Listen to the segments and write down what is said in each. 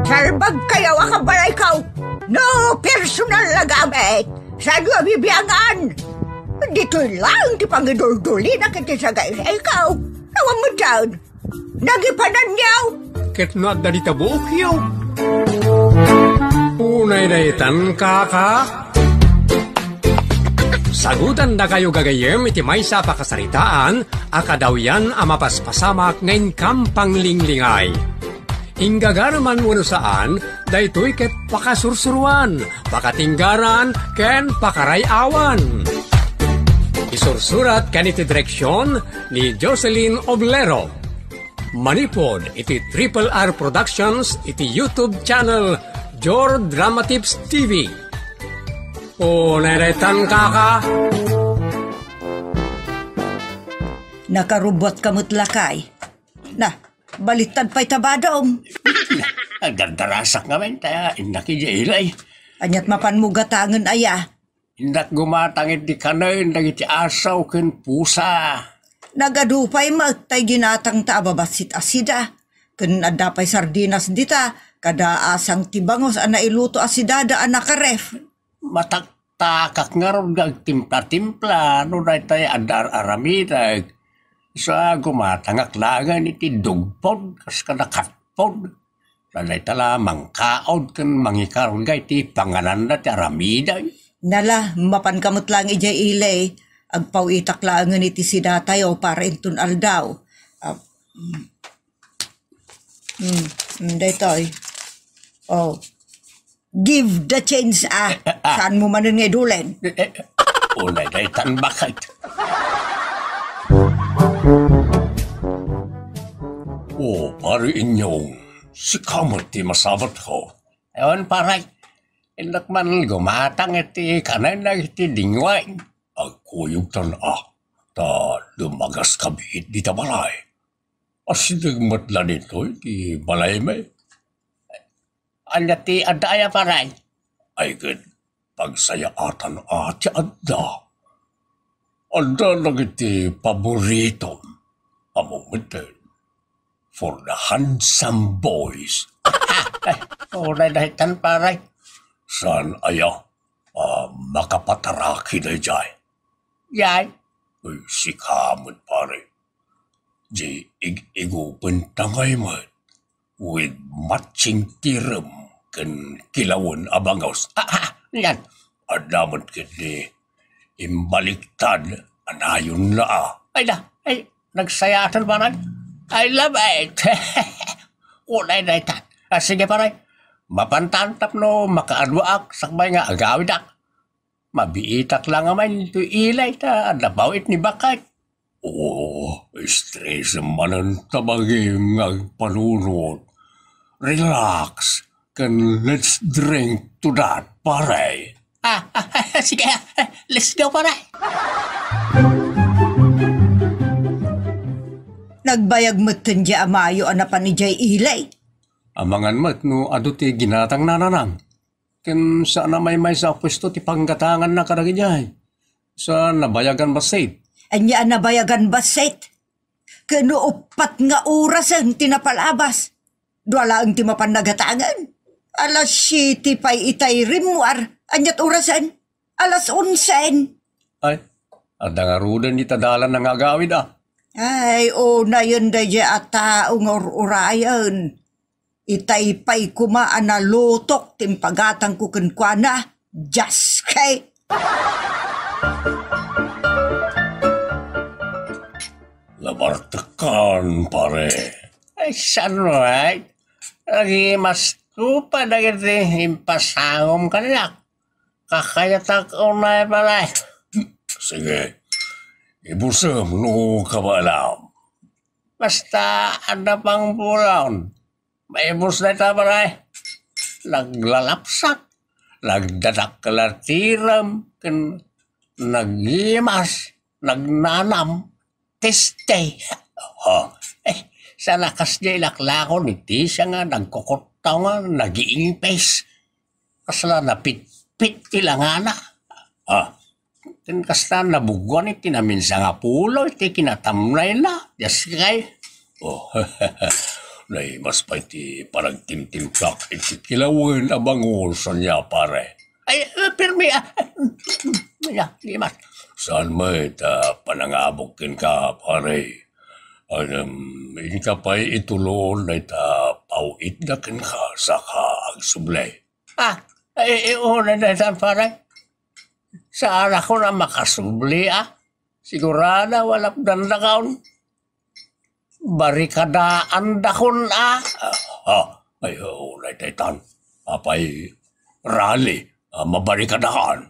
Salbag kayo akabalay ikaw. No personal na gamit. Sa iyo bibiyangan. Dito lang di pangidul-duli na kitisagay sa ikaw. Nawang mo dyan. Nagipanan niyaw. Ket na dalita bukyaw. Unay na itan kaka. Sagutan na kayo gagayem iti may sa pakasaritaan, akadaw yan amapaspasamak ngayon kampang linglingay. Inggagaraman mo saan, daytoy ket pakasursuruan, pakatinggaran, ken pakarayawan. Isursurat kaniti direksyon ni Jocelyn Oblero. Manipod iti Triple R Productions iti YouTube channel Jor Dramatips TV. O neretan kaka. Nakarubot kamot lakay. Na, baliktad pa'y tabadom. Agdardarasak ngayon tayo, indak ijailay. Anyat mapan mo gatangan aya. Indak gumatangit di kanayin, dagiti asaw ken pusa. Nagadupay magtay ginatang taababasit asida. Kun adapay sardinas dita, kada asang tibangos ana iluto asidada anak karef. Mataktakak nga ron timpla-timpla, no dahi tayo adar aramidag. Sa gumatangak langan iti dugpod, kas kadakatpod. Sa dahi tala mangkaod kan mangikarga iti panganan na ti aramidag. Nala, mapan kamot lang ijay ilay, agpaw itak langan iti sidatayo para intun aldaw. Daytoy. Oh. Give the change saan mo man nga idulen? Unay dahi tan bakit. Oh, pari inyong si kamot ti masabat ko. Ewan paray. Indak man gumatang iti kanan na iti dingway. Agkuyog tan ta lumagas kabit di ta balay. Asidagmat la nito iti balay may. Anya ti adaya paray. Ay good, pagsayaatan ati adda. Adda nagiti paborito. Among meten. For the handsome boys. Unay dahitan paray. San aya? Makapataraki na jay. Yay? Uy, si kamot pare. Di igupin tangay mo. With matching tiram kan kilawon abangaws. Yan. Adamot kiti imbaliktad anayon na Ay na, nagsayatan paray. I love it. Unay na itan. Sige paray. Mapantantap no makaadwaak sakbay nga agawidak. Mabiitak lang naman ito ilay ta nabawit ni bakit. Oh, stress manan tabagim ng panunod. Relax, can let's drink to that, pare. Sige, let's go, pare. Nagbayag mo't kanya amayo anapan ni Jay ilay. Amangan mat no adu ti ginatang nananang. Ken sana may sa pwesto ti panggatangan na karagijay. Sa nabayagan basit. Anya nabayagan basit. Kano upat nga oras ang tinapalabas. Dwala ang timapan nagatangan. Alas 7 pa'y itay rimwar. Anyat orasan. Alas 11. Ay, ada nga rudan di tadalan ng agawid Ay, na yun da at taong urayan. Itay pa'y kumaan na lotok timpagatang kukunkwana. Just kay. Labartakan, pare. Ay, san right? Lagi mas tupa na giti impasangom ka nila. Kakayatak unay pare. Sige. Ibusam no kabalam. Basta ada pang pulang. May ibus na ita pare. Naglalapsak. Nagdadak kalatiram. Nagimas. Nagnanam. Teste. Sa lakas niya ilaklako ni Tisha nga. Nagkukuttaw nga. Nag-iingpes. Kasala napit-pit ilangana. Kasta nabuguan iti namin sa nga pulo iti kinatamnay na. Yes kay. Nay, mas pa iti parang tintimplak iti kilawan abangol sa niya, pare. Ay, pirmi, limas. Saan mo ita panangabokin ka, pare? Hindi ka pa'y itulon na ita pauit na kin ka sa kaagsublay. Una na yan, pare. Saan ako na makasubli, Sigurada walap dandakaon. Barikadaan dakon, Ay, ulay taytan. Apay rally, mabarikadahan.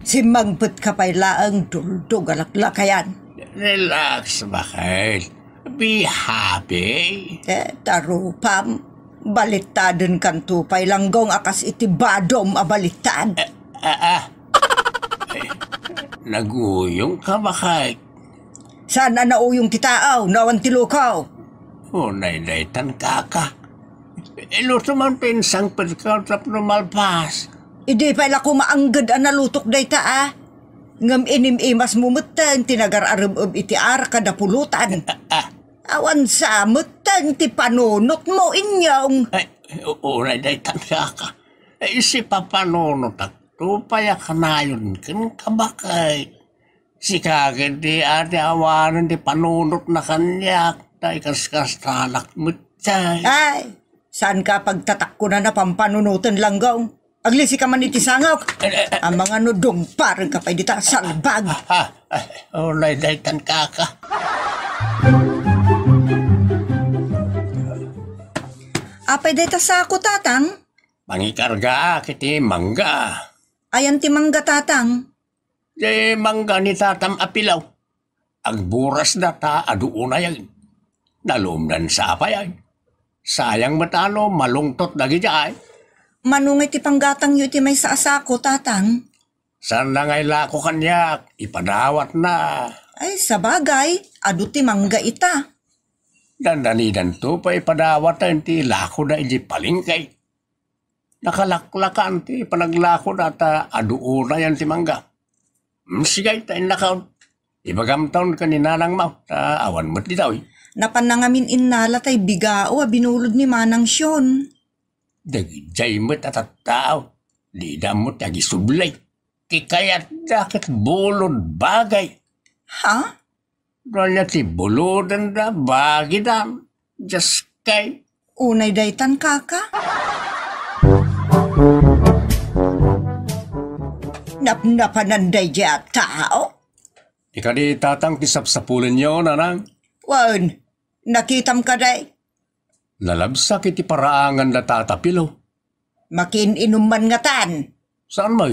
Si Mangpet ka pa'y laang duldog alaklakayan. Relax, bakit? Be happy. Tarupam, balittaden kan tupay langgong akas iti badom a balittad. Naguyong ka, bakit? Sana nauyong titaaw, nawan tilukaw. Unay daytan kaka. Iluto man pinsang pagkaw tap numalpas. Idi pa'y lako maanggad ang nalutok day ta, Ngam inim-imas mumutan, tinagar-arum iti ara kada pulutan. Awan sa mutan, ti panunot mo inyong. Unay daytan kaka. Si papanunot at tupaya kanayon kin kabakay. Si kagad di ate awanan di panunot na kanyak. Tay kaskas talak mutay. Ay, saan ka pagtatak ko na pampanunutan langgong? Aglisi ka man iti sangaw. Ang mga nudong parang kapay dita salbag. Unay daytan kaka. Apay dita sa ako, tatang? Mangikarga kiti mangga. Ayan ti mangga, tatang. Di mangga ni tatam apilaw. Agburas na ta aduuna yan. Nalumdan sa apay. Sayang matalo malungtot dagi jay. Manungay ti panggatang yu ti may sa asako, tatang. Saan na ngay lako kanyak? Ipadawat na. Ay, sabagay, adu ti mangga ita. Dandanidan to pa ipadawat na ti lako na iji palingkay. Nakalaklakan ti panaglako na ta aduuna yan ti mangga. Sigay tayo nakaon. Ibagam taon ka ni nanang mau, ta awan mo't ditaw. Napanangamin innala tay bigao a binulod ni Manang Syon. Dagjay mo't at tao. Di damot agi sublay. Ti kayat dakit bulod bagay. Ha? Ranya ti buludan da bagidam. Just kay. Unay daytan kaka? Napnapananday diya tao? Ika di tatang tisapsapulan nyo, nanang. Wan, nakitam ka day. Nalabsak iti paraangan na tatapilo. Makin inuman nga tan. Saan mo?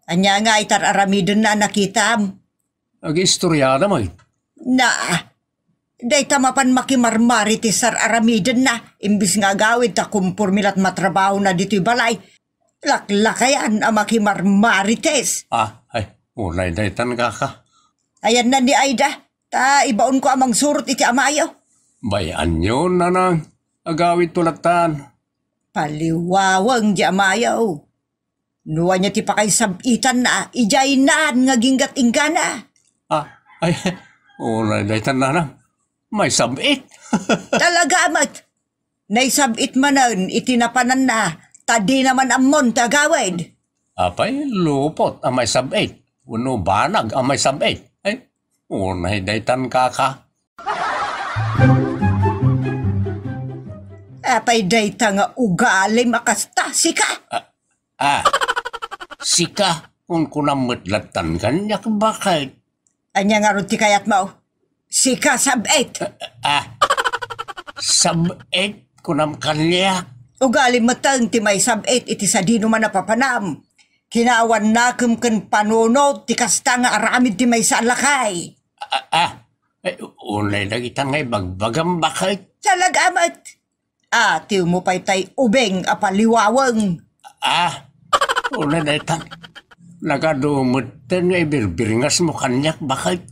Anya nga itar aramidon na nakitam. Ag-istorya na mo. Na, day tamapan makimarmari ti sar aramidon na. Imbis nga gawid ta kumpurmilat matrabaho na dito'y balay. Laklakayan ang makimarmari tes. Unay daytan kaka. Ayan na ni Aida. Ta ibaon ko amang surot iti amayo. Bayan nyo, nanang. Agawid tulatan. Paliwawang di amayaw. Nuwa niya ti pakay sabitan na, ijay naan nga ginggat ingana. Unay daytan nanang. May sabit. Talaga amat. Naisabit manan, itinapanan na, tadi naman amon tagawid. Apay, lupot ang may sabit. Uno banag ang may sabit. Unay daytan kaka. Apay dayta nga ugali makasta, sika. Sika kung kunamutlatan kanyak bakit? Anya nga ron ti kayat mo. Sika sabit. Sabit kunam kanyak. Ugali matang ti may sabit iti sa di naman napapanam. Kinawan na ken panunod ti kasta nga aramid ti may sa lakay. Unay lagi tangay bagbagam bakit? Talaga amat. Tiw mo pa'y tay ubeng apaliwawang. Unay na itang. Nagadumutan nga ibirbiringas mo kanyak bakit?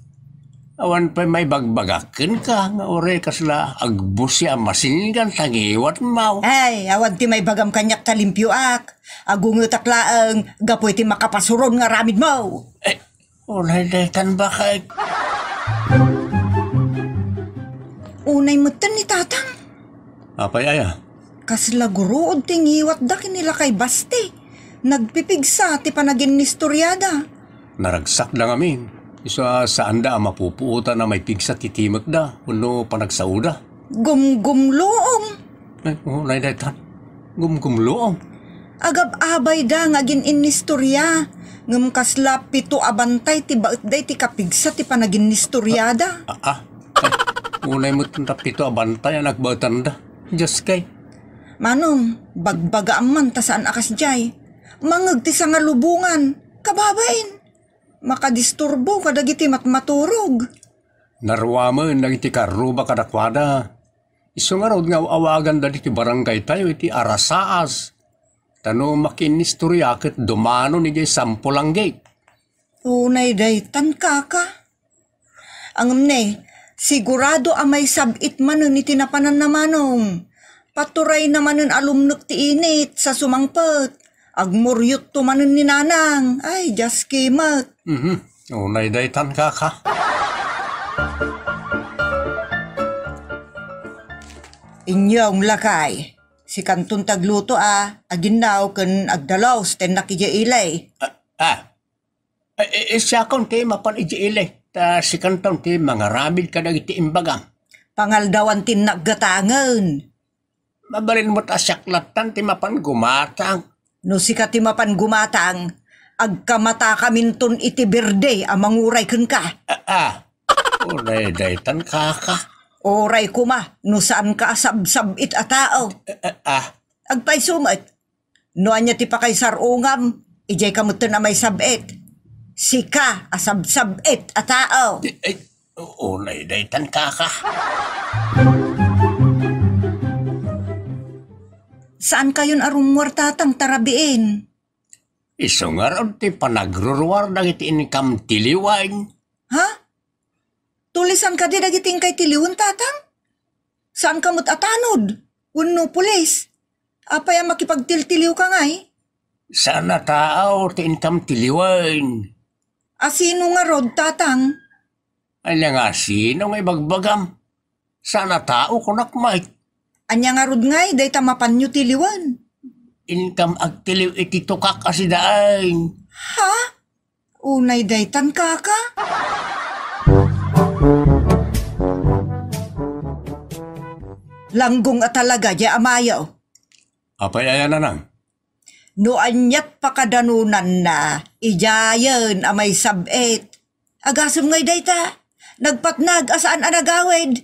Awan pa may bagbagakin ka nga ore kasla agbusya masingan tangiwat mau. Ay, awan ti may bagam kanyak talimpyo ak. Agungutak laang gapoy ti makapasuron nga ramid mo. Unay daytan bakit? Unay mutan ni tatang. Apay aya? Kasla guruod tingiwat da kinila kay Basti. Nagpipigsa ti panagin ni istoryada. Naragsak lang amin. Isa saan da mapupuutan na may pigsa titimot da. Uno panagsauda. Gumgumloong. Ay, unay daytan. Gumgumloong. Agab-abay da nga gin inistorya. Ngam kasla pito abantay ti baet day ti kapigsa ti panagin ni istoryada. Ay, unay mo tapito abantay ang nagbautan da. Diyos kay. Manong, bagbaga man ta saan akas jay. Mangag ti sa nga lubungan. Kababain. Makadisturbo kadagiti matmaturog. Narwaman nagiti karuba kadakwada. Iso nga nga awagan da diti barangay tayo iti arasaas. Tano makinistorya ket dumano ni jay sampulang gate. Unay daytan kaka. Angam ne, sigurado amay sabit manon iti napanan na manong. Paturay naman alumnok ti init sa sumangpet. Agmuryot to manon ni nanang. Ay, just kimat. Unay daytan kaka. Inyong lakay. Si kantun tagluto aginaw ken agdalaw sten nakija ilay. Siya kong ti mapan ijiile. Ta si kantong ti mga ramid ka iti imbagam. Pangaldawan tin naggatangan. Mabalin mo ta siyaklatan ti mapan gumatang. No si katimapan gumatang, agkamata kamintun iti berde amanguray ken ka. Unay daytan kaka. Oray kuma, no saan ka asab-sab it a tao. Agpay sumat. No anya ti pakay sarungam, ijay kamutan na may sabit. Sika asab-sab it a tao. Unay daytan kaka. Saan kayon arumwar tatang tarabiin? Iso nga ron ti panagruruar dagiti inikam tiliwain. Ha? Tulisan ka di dagiting kay tiliwan tatang? Saan ka mo't atanod? Uno pulis. Apay ang makipagtiltiliw ka ngay? Sana tao ti inikam tiliwain. Asino nga rod tatang? Anya nga sino nga ibagbagam. Sana tao kunakmay. Anya nga rod ngay, day tamapan nyo tiliwan. Inikam agtiliw iti tukak asidain. Ha? Unay daytan kaka? Langgong at talaga, di amayaw. Apay aya na nang. No anyat pakadanunan na, ijayan amay sabit. Agasom ngay dayta, nagpatnag asaan anagawid.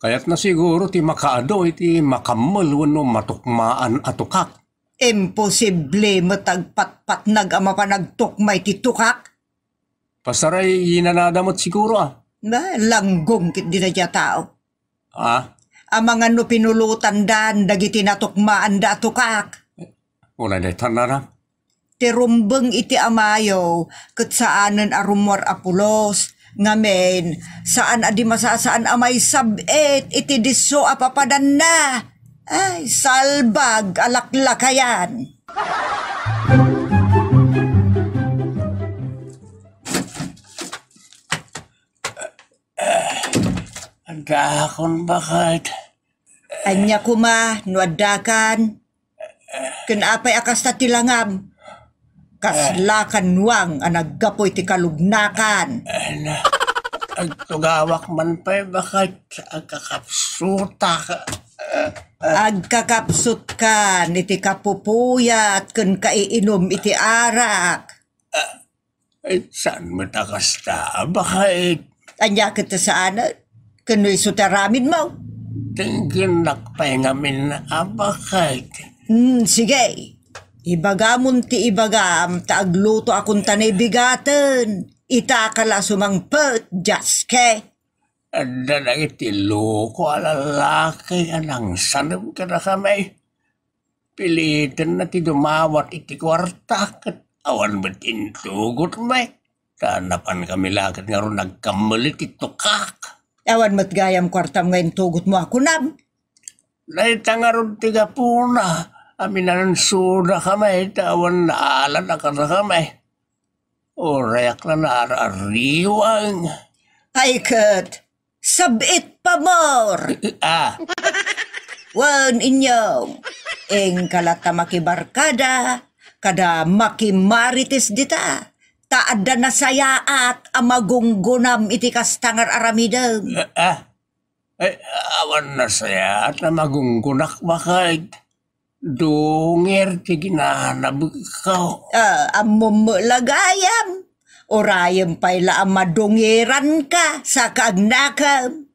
Kaya't na siguro ti makaado iti makamal wano matukmaan atukak. Imposible matagpatpatnag ama pa nagtukmay ti tukak. Pasaray yinanadamot siguro Ba, langgong kit di na dya tao. Ang mga no pinulutan dan, dagiti natukmaan da tukak. Unay daytan na nang. Tirumbeng iti amayo, kat saanan arumwar apulos, ngamen, saan adi masasaan amay sabit, iti diso apapadan na. Ay, salbag, alaklakayan. Andakon bakit? Anya kuma, nuadakan. Kenapay akas na tilangam. Kaslakan nuang anaggapoy ti kalugnakan. Agtugawak man pa bakit agkakapsuta ka. Agkakapsut ka, iti kapupuyat, ken kaiinom iti arak. Ay, saan mo takasta? Bakit? Anya kita saan, kano'y sutaramin mo. Tingin nakpahingamin na bakit? Sige, ibagamon ti ibagam, taagluto akong tanay bigatan. Itakala sumangpet, jaske. Anda na itilo ko alalaki anang sanam ka na kami. Pilitan na ti dumawat iti kwarta kat awan ba't intugot may. Tanapan kami lakad nga ron nagkamalit itukak. Awan mat gayam kwartam ngayon tugot mo ako nam. Naita nga ron tiga puna. Amin na ng suda kami. Tawan na alan na ka na kami. Orayak na narariwang. Ay kat, sabit pa more. Wan inyong, eng kalata makibarkada, kada makimarites dita. Taada na sayaat amagunggunam iti kastangar aramideng. Awan na saya at na magunggunak bakay. Dunger ti ginanabag ikaw. Amumulagayam. Orayam pa'y amadungiran ka sa kaagnakam.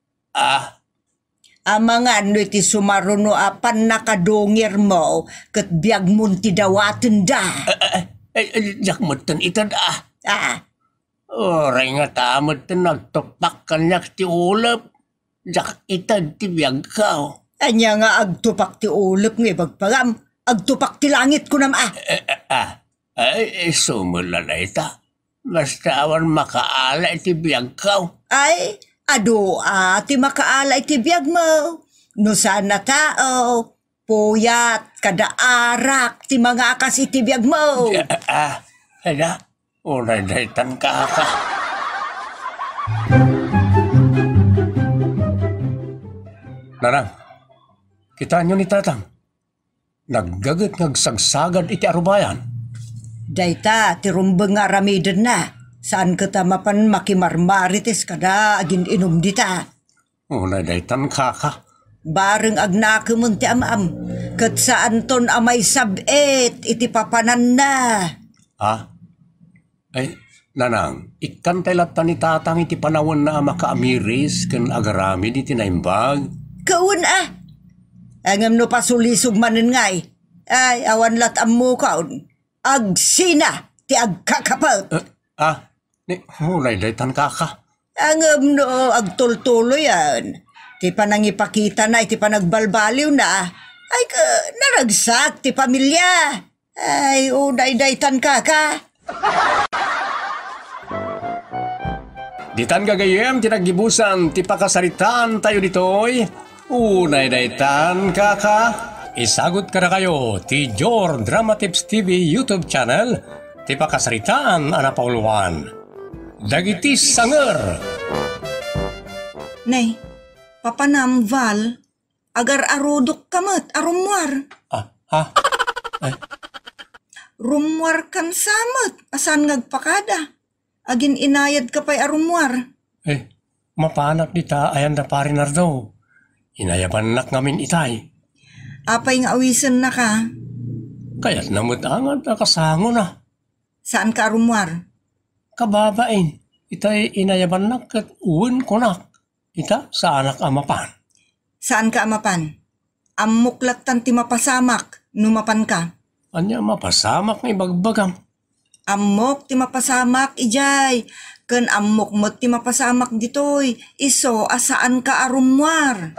Amangan no iti sumaruno apan nakadungir mo kat biyag mun ti dawaten da. Jak matan itad Oray nga tamad ta nagtupak kanyak ti ulap. Jak itad ti biyag kaw. Anya nga agtupak ti ulap nga bagpagam. Agtupak ti langit ko nam Sumula na ita. Basta awan makaala iti biyag kaw. Ay, ado ti makaala iti biyag mo. No sana tao, puyat, kada arak, ti mga akas iti biyag mo. Unay daytan ka. Nanang, kita nyo ni tatang. Naggagat ngagsagsagad iti arubayan. Dayta, ti rumbeng nga ramiden na. Saan kita mapan makimarmarites kada agin inom dita. Unay daytan kaka. Bareng agnakemun ti amam. Kat saan ton amay sabet iti papanan na. Ay, nanang, ikan taylatan ni tatang iti panawon na makaamiris ken agaramid iti naimbag. Kaun Angam no pasulisog manen ngay. Ay, awan lat ammo kaun. Agsina ti agkakapal. Unay daytan kaka. Angam no agtultulo yan. Ti panangipakita na, ti panagbalbaliw na. Ay ka, naragsak ti pamilya. Ay, unay daytan kaka. Ditan gagayem tinagibusan ti pakasaritaan tayo ditoy. Unay daytan kaka. Isagot ka na kayo ti Jor Drama Tips TV YouTube channel ti pakasaritaan anapauluan. Dagiti sanger. Nay, papanam Val, agar arudok kamat arumwar. Rumwar kan samet, asan ngagpakada. Agin inayad ka pa'y arumwar. Mapanak dita ayan da parinar daw. Inayaban nak ngamin itay. Apay nga awisan na ka. Kaya't namutangan na kasango na. Saan ka arumwar? Kababain, itay inayaban nak kat uwan konak. Ita sa anak amapan. Saan ka amapan? Amuklatan ti mapasamak, numapan ka. Anya mapasamak ng ibagbagam. Amok ti mapasamak ijay. Ken amok mo ti mapasamak ditoy. Iso asaan ka arumwar.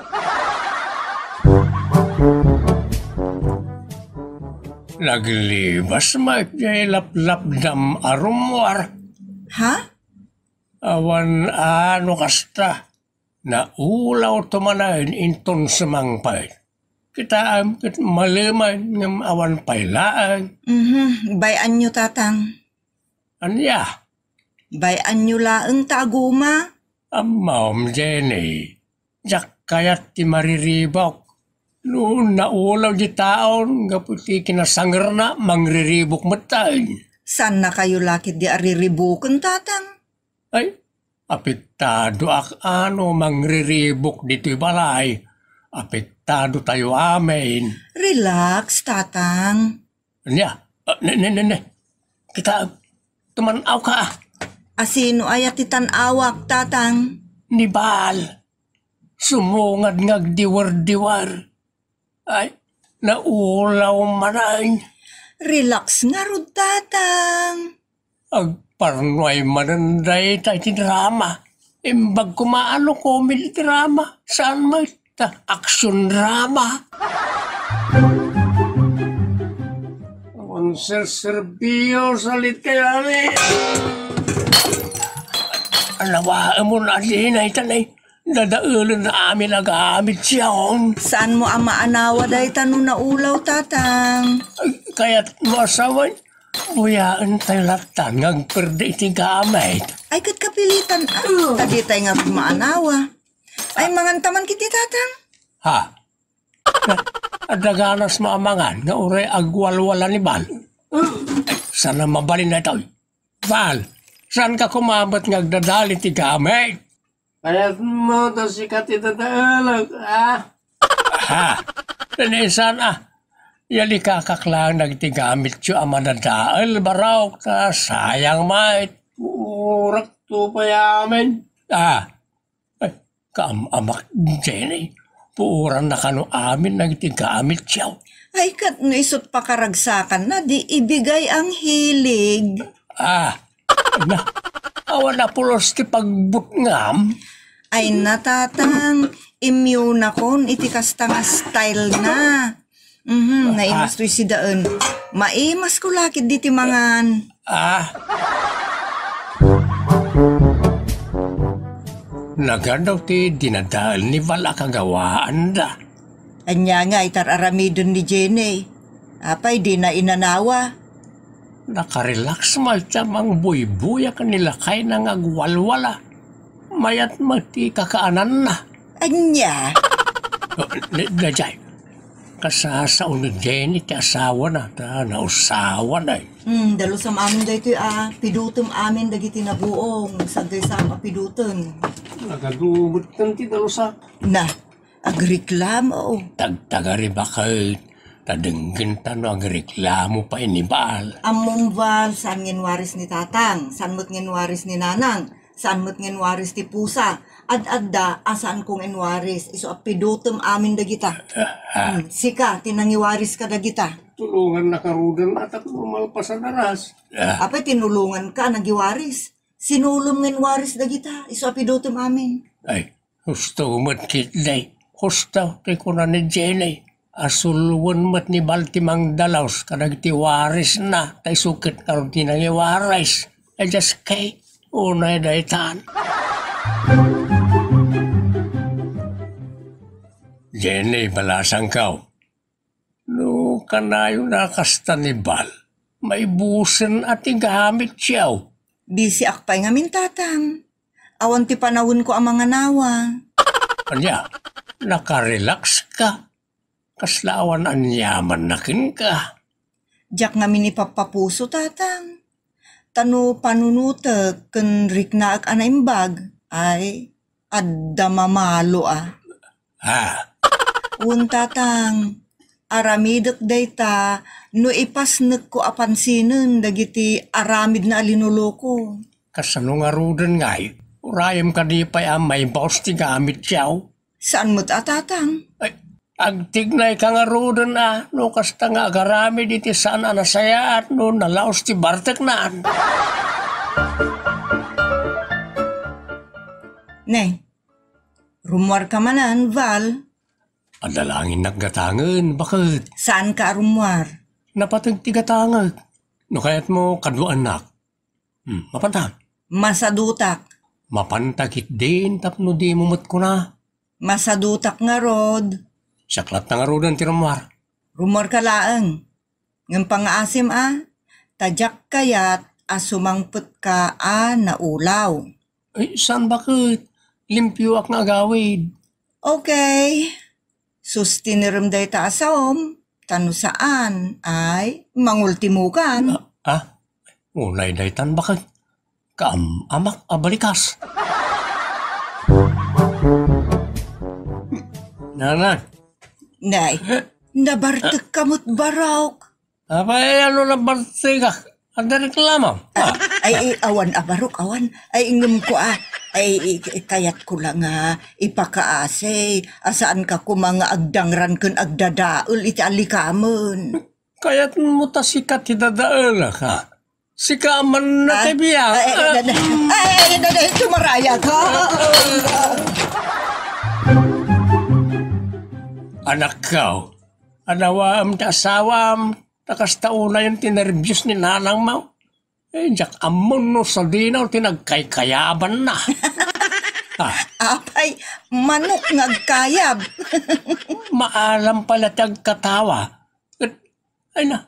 Naglibas jay laplap dam arumwar. Awan ano kasta. Naulaw tumanayin inton semangpay. Kita maliman ng awan pailaan. Bayan nyo tatang. Anya? Bayan nyo laeng taguma. Ma'am Jenny, jak kayat ti mariribok. Noon naulaw di taon, gaputi kinasanger na mangriribok matay. San na kayo lakit di ariribukan tatang? Ay, apektado ano mangriribok dito'y balay. Apektado tayo amin. Relax, tatang. Anya? Kita tumanaw ka. Asino ayat titanawak, tatang? Nibal. Sumungad ngagdiwar-diwar. Ay, naulaw manay. Relax nga rod, tatang. Agparnoy mananday tayo ti drama. Imbag kumaano comedy drama. Saan mo action drama? Ang serserbiyo sa literary. Alawaan mo na din ay tanay. Dadaulan na amin nagamit siyang. Saan mo ama anawa day tanong na ulaw, tatang? Kaya't masawan, Buyaan tayo latan ngang perde iti gamit. Ay kat kapilitan tadi tayo nga maanawa. Ay mangantaman kiti tatang. Ha? Adaganas maamangan nga ure agwalwala ni Bal. Sana mabalin na ito. Bal, saan ka kumabot nga agdadali ti gamit? Kayat mo to sikat itatalag, Ha? Pinisan Yali kakaklang nagtigamit siya ang manadaal baraw ka sayang mait. urak to pa yamin. Ay, kamamak Jenny. Puuran na kano amin nagtigamit siya. Ay kat no isot pakaragsakan na di ibigay ang hilig. Awan na pulos ti pagbutngam. Ay natatang immune akon iti kasta nga style na. Naimas to'y si daan. Maimas ko lakit di ti mangan. Nagadaw ti dinadal ni Vala kagawaan da. Anya nga itararamidon ni Jenny. Apay di na inanawa. Nakarelax malcamang buy-buya kanila kay nang agwalwala. Mayat mati kakaanan na. Anya? Dajay, kasasaon ni Jenny ti asawa na, nausawa na eh. Dalo sa amin da ito pidutom amin dagiti nabuong. Sagay sa piduton. Nagadumot kan ti dalusa. Na, agreklamo. Tagtagari ba kayo? Tadenggin tano ang reklamo pa inibal. Among val, saan ngenwaris ni tatang, saan mo't ngenwaris ni nanang, saan mo't ngenwaris ti pusa, ad-adda, asaan kong ngenwaris, iso apidutom amin dagita. Sika, tinangiwaris ka dagita. Tulungan na karudan at ako malpasan na ras. Apay tinulungan ka, nagiwaris. Sinulong ngenwaris dagita, iso apidutom amin. Ay, gusto umat kitday. Gusto, kay kunan ni Jenny. Asuluan mat ni Baltimang Dalaws kanag tiwaris na tay sukit karon tinangiwaris. I just kay unay daytan. Jenny, balasang kaw. No, kanayo nakasta ni Bal. May busen at igamit siyaw. Busy akpay ngamin tatang. Awan ti panawon ko ang mga nawa. Kanya, nakarelax ka. Kaslaawan ang yaman nakin ka. Diyak ngamin ni papapuso tatang. Tano panunutag ken riknaak anaimbag. Ay, adda mamalo Un tatang, aramidek dayta, no ipasnek ko apansinen dagiti aramid na alinuloko. Kasano nga rudan ngay, urayam ka di pa'y may baos ti gamit siyaw. Saan mo't tatang? Ay, agtignay ka nga rudan no kasta nga agarami diti saan anasaya at no nalaos ti bartek naan. Ne, rumwar ka manan, Val. Adalangin naggatangan, bakit? Saan ka rumwar? Napatag ti gatangan. No kaya't mo kadwa anak. Mapantag. Masadutak. Mapantagit din tapno di mo mat ko na. Masadutak nga rod. Saklat na nga rudan ti rumwar. Rumor ka laang. Ngam pang-asim tadyak kayat asumangput ka na ulaw. Ay, saan bakit? Limpyo ak nga agawid. Okay. Sustiniram day ta asaom. Tano saan ay mangultimukan. Ulay daytan bakit? Amak abalikas. Nanan. Nay, nabartek kamot barawk. Abay, ano na bartig ka? Ada reklamo. Ay, awan abarok, awan. Ay, ingam ko Ay, kayat ko lang ipakaase. Asaan ka ko mga agdangran kun agdadaol iti alikamon. Kayat mo ta sikat idadaol ka. Sika man na tibiyak. Ay, tumaraya ka. Anak ka, anawam ta asawam. Nakastauna yung tinervyos ni nanang mo. Diyak amon no sa dinaw tinagkaykayaban na. Apay, manok ngagkayab. Maalam pala tag katawa. Ay na,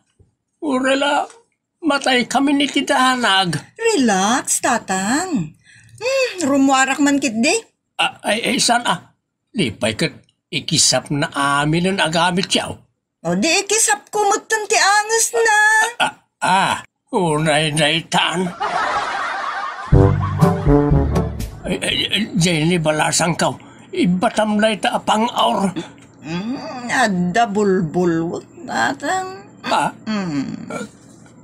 urela, matay kami ni tidanag. Relax, tatang. Rumuarak man kit di. Ay, saan lipay kat ikisap na amin ang agamit yaw. O di ikisap ko mutan ti angas na. Unay tan. Jenny balasang kaw, ibatam na ita apang aur. Ada bulbul, tatang.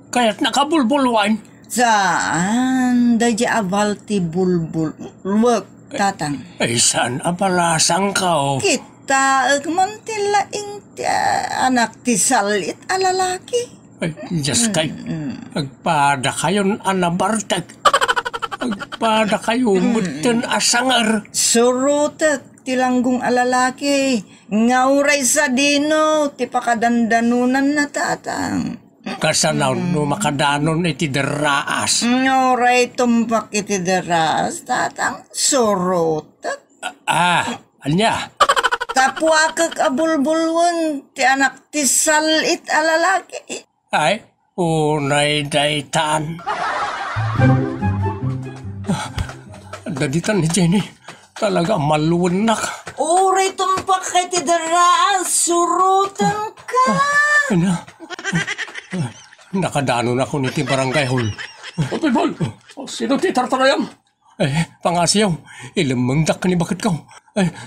Kaya't nakabulbulwan. Saan? Dadya aval ti bulbul. Wag, tatang. Ay, saan balasang kaw? Kita, agmantilaing ti anak ti salit alalaki. Ay, Diyos kay, agpada kayon anabartag. Agpada kayo mutin asangar. Surutek, tilanggong alalaki. Ngauray sa dino, ti pakadandanunan na tatang. Kasanaw no makadanon iti deraas. Ngauray tumpak iti deras, tatang. Surutek. Anya? Kapwakag abulbulwan, ti anak ti salit alalaki. Ay, unay daytan. Daditan ni Jenny, talaga malunak. Uray tumpak kay ti deras, surutan ka. Ano? Nakadanon ako ni ti barangay hall. Pipol, sino ti tartarayam? Pangasiyaw, ilamangdak ka ni bakit ka.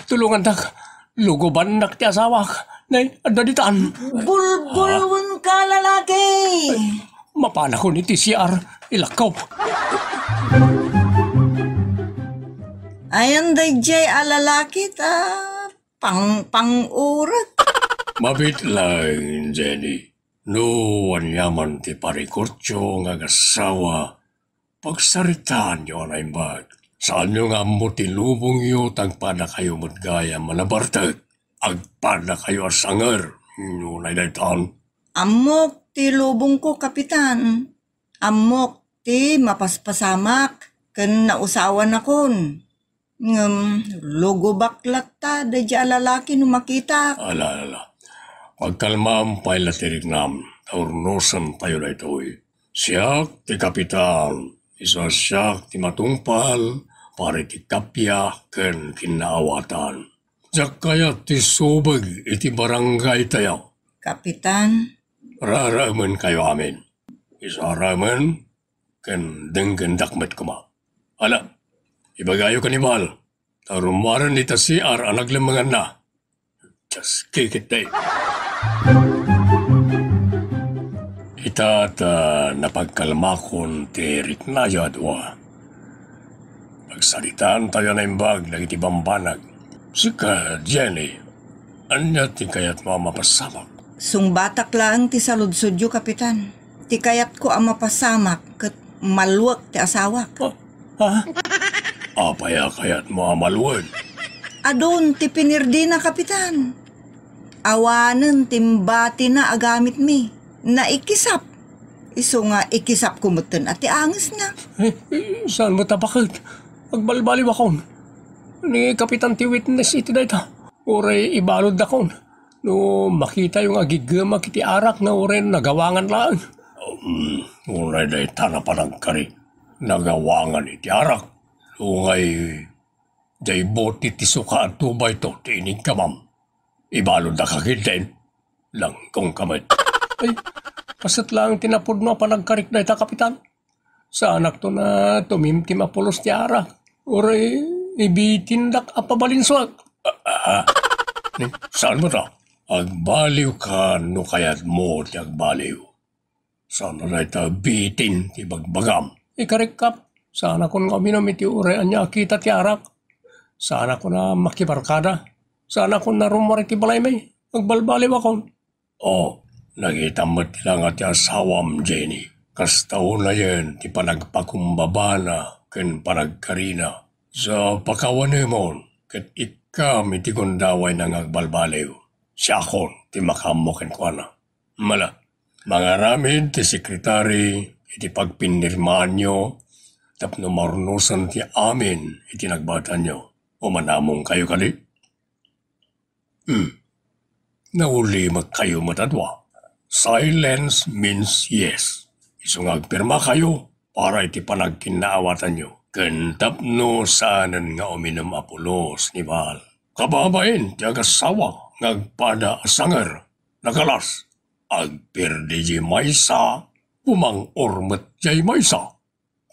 Tulungan dak, lugoban nak ti asawak. Nay, daditan. Bulbulwan ka lalaki. Mapana ko ni ti CR, ilakaw. Ayan dayjay alalaki ta pang-urat. Mabit lang, Jenny. No, wanyaman ti parikurtyo nga gasawa. Pagsaritaan nyo na imbag. Saan nyo nga mo tilubong yo tagpada kayo matgaya malabartag. Agpada kayo asangar. Nunay daytan. Amok ti lubong ko, kapitan. Amok ti mapaspasamak. Ken nausawan akon. Logo baklat ta, dadya lalaki no makita. Ala. Pagkalma ang pailatirig nam. Taurnosan tayo na ito'y. Siyak ti kapitan. Isa siyak ti matungpal. Pare ti kapya ken kinaawatan. Diyak kaya ti subag iti barangay tayo. Kapitan. Raraman kayo amin. Isa raman ken denggen dakmet kuma. Ala, ibagayo kanibal. Tarumaran ni CR ang naglamangan na. Just kikit day. Itat napagkalmakon ti riknaya adwa. Pagsalitaan tayo na imbag na iti bambanag. Sika, Jenny, anya ti kayat mo mapasamak? Sungbatak lang ti saludsudyo, kapitan. Ti kayat ko ang mapasamak ket maluwag ti asawak. Apaya kayat mo amaluan? Adon ti pinirdi na, kapitan. Awanen timbati na agamit mi. Naikisap. Iso nga ikisap kumutin at tiangis na. Saan mo tabakit? Agbalbaliw akon. Ni Kapitan ti witness iti dayta. Uray ibalod akon. No makita yung agigama kiti arak na uray nagawangan lang. Uray dayta na panagkari. Nagawangan iti arak. Ungay jay boti ti suka at tubay to tiinig kamam. Ibalod na kakit Langkong kamay. Ay, pasat lang tinapod no panagkarik na ita, Kapitan. Sa anak to na tumimtim apulos ti arak. Uray, ibitindak apabalinswag. Saan mo ta? Agbaliw ka no kayat mo ti agbaliw. Saan na ita bitin ti bagbagam? Ikarikap, sana ko nga minamit ti uray anya kita ti arak. Sana ko na makibarkada. Sana ko na rumari ti balay may. Agbalbaliw akon. Nakita mo lang at asawam, Jenny. Kastaw na yan, ti panagpakumbaba na, ken panagkarina. Sa pakawanimon, ket ikam iti kundaway nang agbalbaliw. Siya akon, ti makamo ken kuana. Mala, mga ramid ti sekretary, iti pagpinirmaan nyo, tapno marunusan ti amin, iti nagbatan nyo. O manamong kayo kali? Nauli kayo matadwa. Silence means yes. Isungag pirma kayo para iti panagkinaawatan nyo. Kentap no sanan nga uminom apulos ni Mahal. Kababain ti agasawa ngagpada asanger. Nakalas, agpirdi ji maysa, umang ormet jay maysa.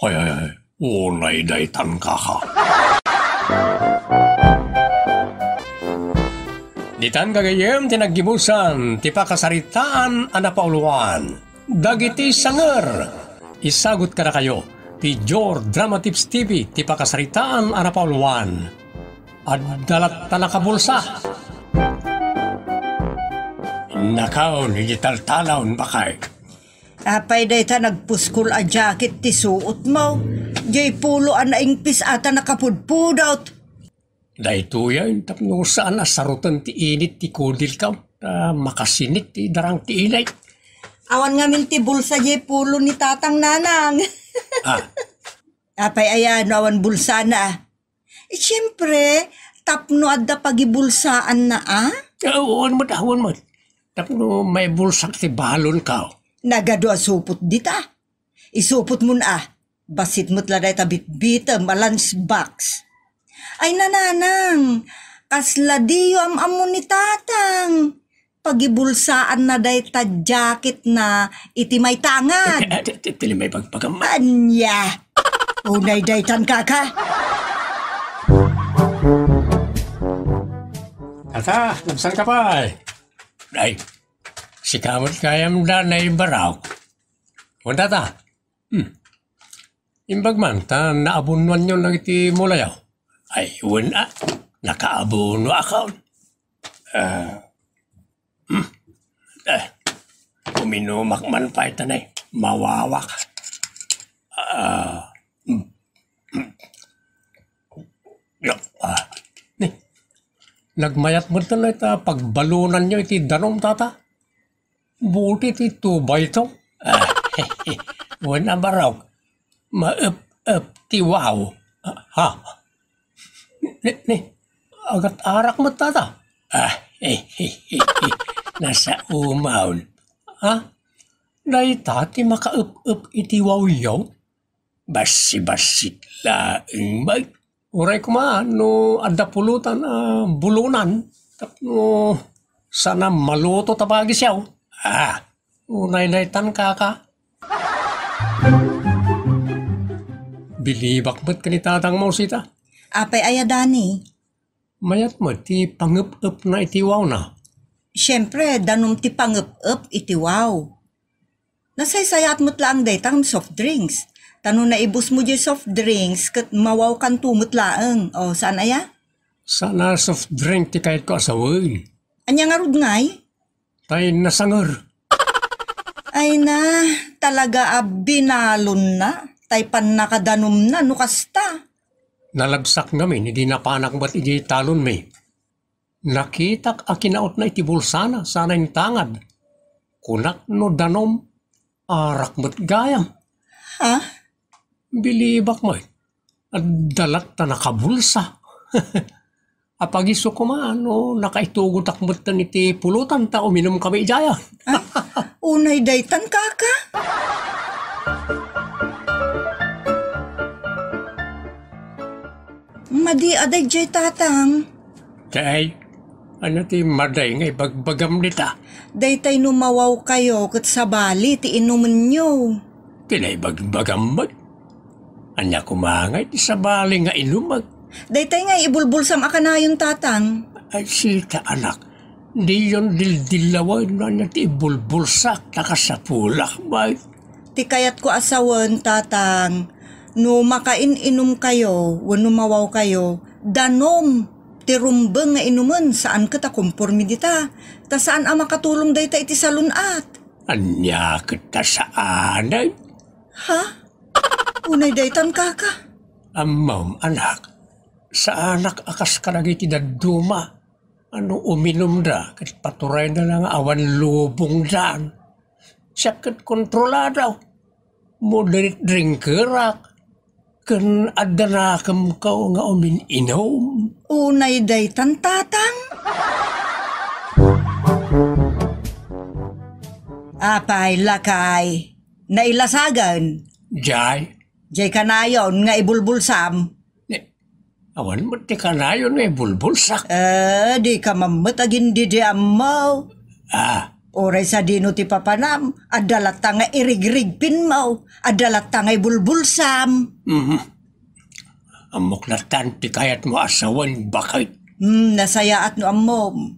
Ay, unay daytan kaka. Ditan kagayem tinaggibusan, ti pakasaritaan anapauluan. Dagiti sanger, isagot ka na kayo. Ti Jor Drama Tips TV, ti pakasaritaan anapauluan. At dalat tanakabulsa. Nakaw, digital talaon bakay. Apay day ta nagpuskol a jacket ti suot mo. Jay pulo a naingpis ata nakapudpudot. Dahito yan, tapno saan asarutan ti init ti kudil ka. Makasinit ti darang ti inay. Awan nga min ti bulsa jay pulo ni tatang nanang. Apay ayan, awan bulsa na. Siyempre, tapno adda pagibulsaan na Awan mo. Tapno may bulsak ti balon ka. Nagado a supot dita. Isupot mo na. Basit mo't laday tabit-bita malunch box. Ay nananang, kasla diyo am ni tatang. Pagibulsaan na day ta jacket na iti may tangad. Tili may pagpagam. Anya, unay day tan kaka. Tata, nagsan ka pa Ay, si kamot kayam da na ibaraw. O tata, imbagman, naabunuan nyo ng iti mulayaw. Ay, wala. Nakaabuno ako. Uminumak man pa ito na mawawak. Nagmayat mo na ita pagbalunan nyo iti danom tata. Buti iti tubay ito. Wala ba raw? Ma-up ti wow. Ha? Agat arak mo tata. Nasa umawn. Ha? Dahil tati maka-up iti wow yaw? Basi-basit laing bay. Uray ko no adda pulutan bulunan. Tapno sana maluto tabagi siyaw. Unay-laytan kaka. Bilibak ba't ka ni tatang mo sita? Apay ayadani. Mayat mo ti pangup-up na itiwaw na. Siyempre, danom ti pangup-up iti wow. Nasaysayat mo't lang day tang soft drinks. Tano na ibus mo dyan soft drinks kat mawaw kan tumot laeng. O, saan aya? Sana soft drink ti kahit ko asawin. Anya nga rod ngay? Tay nasangar. Ay na, talaga binalon na. Tay pan nakadanom na, nukasta. Nalagsak namin, hindi napanak ba't iti talon may. Nakitak a kinaot na iti bulsana, sana yung tangad. Kunak no danom, arak ba't gayam. Ha? Bilibak mo at dalat na nakabulsa. Apagiso ko nakaitugot akmat na iti pulutan ta uminom kami jaya. Unay daytan kaka. Madi aday jay tatang. Kay, ano ti maday ngay bagbagam nita? Daytay numawaw kayo kat sabali ti inuman nyo. Kinay bagbagam mag. Anya kumangay ti sabali nga inumag. Daytay nga ibulbulsam akanayon tatang. Ay sita anak, di yon dildilaway na niya ti ibulbulsak nakasapulak ba? Ti kayat ko asawan tatang. No makain-inom kayo, wano mawaw kayo, danom, ti rumbeng nga inuman, saan ka ta kumpormi dita, ta saan ang makatulong day ta iti salunat. Anya kita sa anay? Ha? Unay day tan kaka? Amam anak, sa anak akas ka nagiti daduma, ano uminom da, kat paturay na lang awan lubong daan. Siya kat kontroladaw, moderate drinkerak, kan adanakam ka nga umin-inom. Unay day tan tatang? Apay lakay, Nailasagan. Jay, Jay kanayon nga ibulbulsam. awan mo ti kanayon may bulbulsak. Di ka mamatagin di mo. Oray sa dino ti papanam, adalat nga irigrigpin mo, adalat nga ibulbulsam. Amok na tan ti kayat mo asawan bakit. Nasaya at no amom.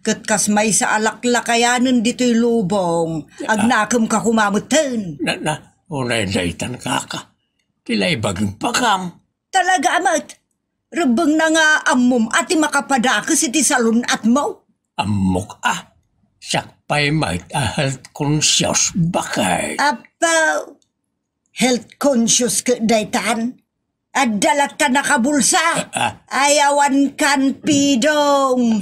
Katkas may sa alaklakayanan dito'y lubong, agnakam ka kumamutan. Unay daytan kaka. Tilay baging pakam. Talaga amat. Rebeng na nga amom ati makapadakas iti salon at mo. Amok sakpay might health conscious bakay. Apaw, health conscious ka daytan. Adalat ka nakabulsa. Ayawan kan pidong.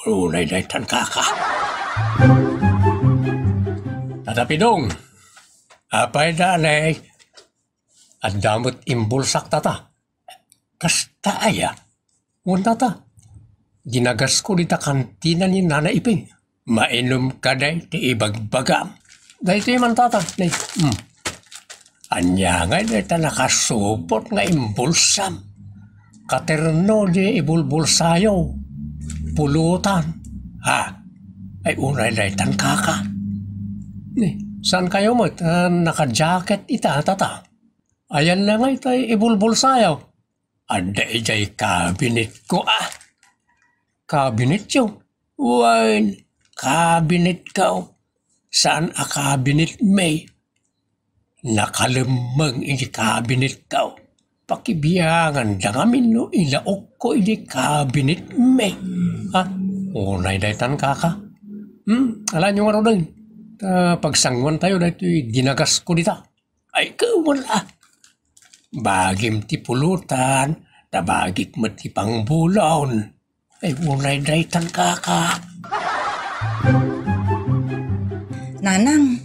Unay daytan kaka. Tatapidong. Apay danay. At damot imbulsak tata. Kasta aya. Unta ta. Ginagas ko dita kantina ni Nana Iping. Mainom ka day ti ibagbagam. Dahil ti man tata. Anya nga dita nakasupot nga imbulsam. Katerno di ibulbulsayo. Pulutan. Ay unay daytan kaka. Saan kayo mo? Naka-jacket ita tata. Ayan na nga itay ibulbulsayo. Ada ijay cabinet ko Cabinet yun? Wine, cabinet ka. Saan a cabinet may? Nakalamang iji cabinet ka. Pakibiyangan da ngamin no ilaok ko iji cabinet may. Unay daytan kaka. Alam nyo nga rin din. Pagsangwan tayo dito ginagas ko dita. Ay wala. Bagim ti pulutan, tabagik mo ti pangbulon. Ay unay daytan kaka. Nanang,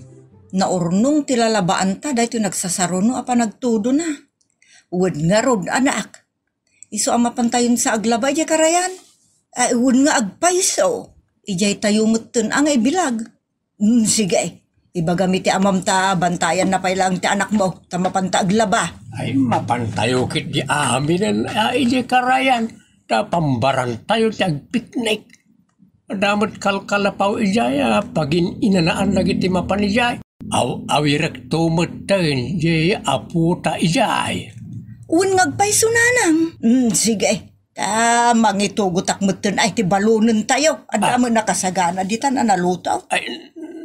naurnong tilalabaan ta dahito nagsasaruno apa nagtudo na. Uwad nga rod anak. Iso ang mapantayon sa aglaba iya karayan. Uwad nga agpaiso. Ijay tayo mutun ang ibilag. Sige, iba gamit ti amam ta, bantayan na pailang ti anak mo, ta mapanta aglaba. Ay mapantayo kit di amin ijay karayan. Ta pambaran tayo ti agpiknik. Damot kalkalapaw ijay pagin inanaan lagi ti mapan ijay. Awirek tumutun jay aputa ijay. Un ngagpaiso nanang. Sige. Mangitugutak mutun ay ti balunan tayo. Adamo nakasagana di ta na nalutaw. Ay,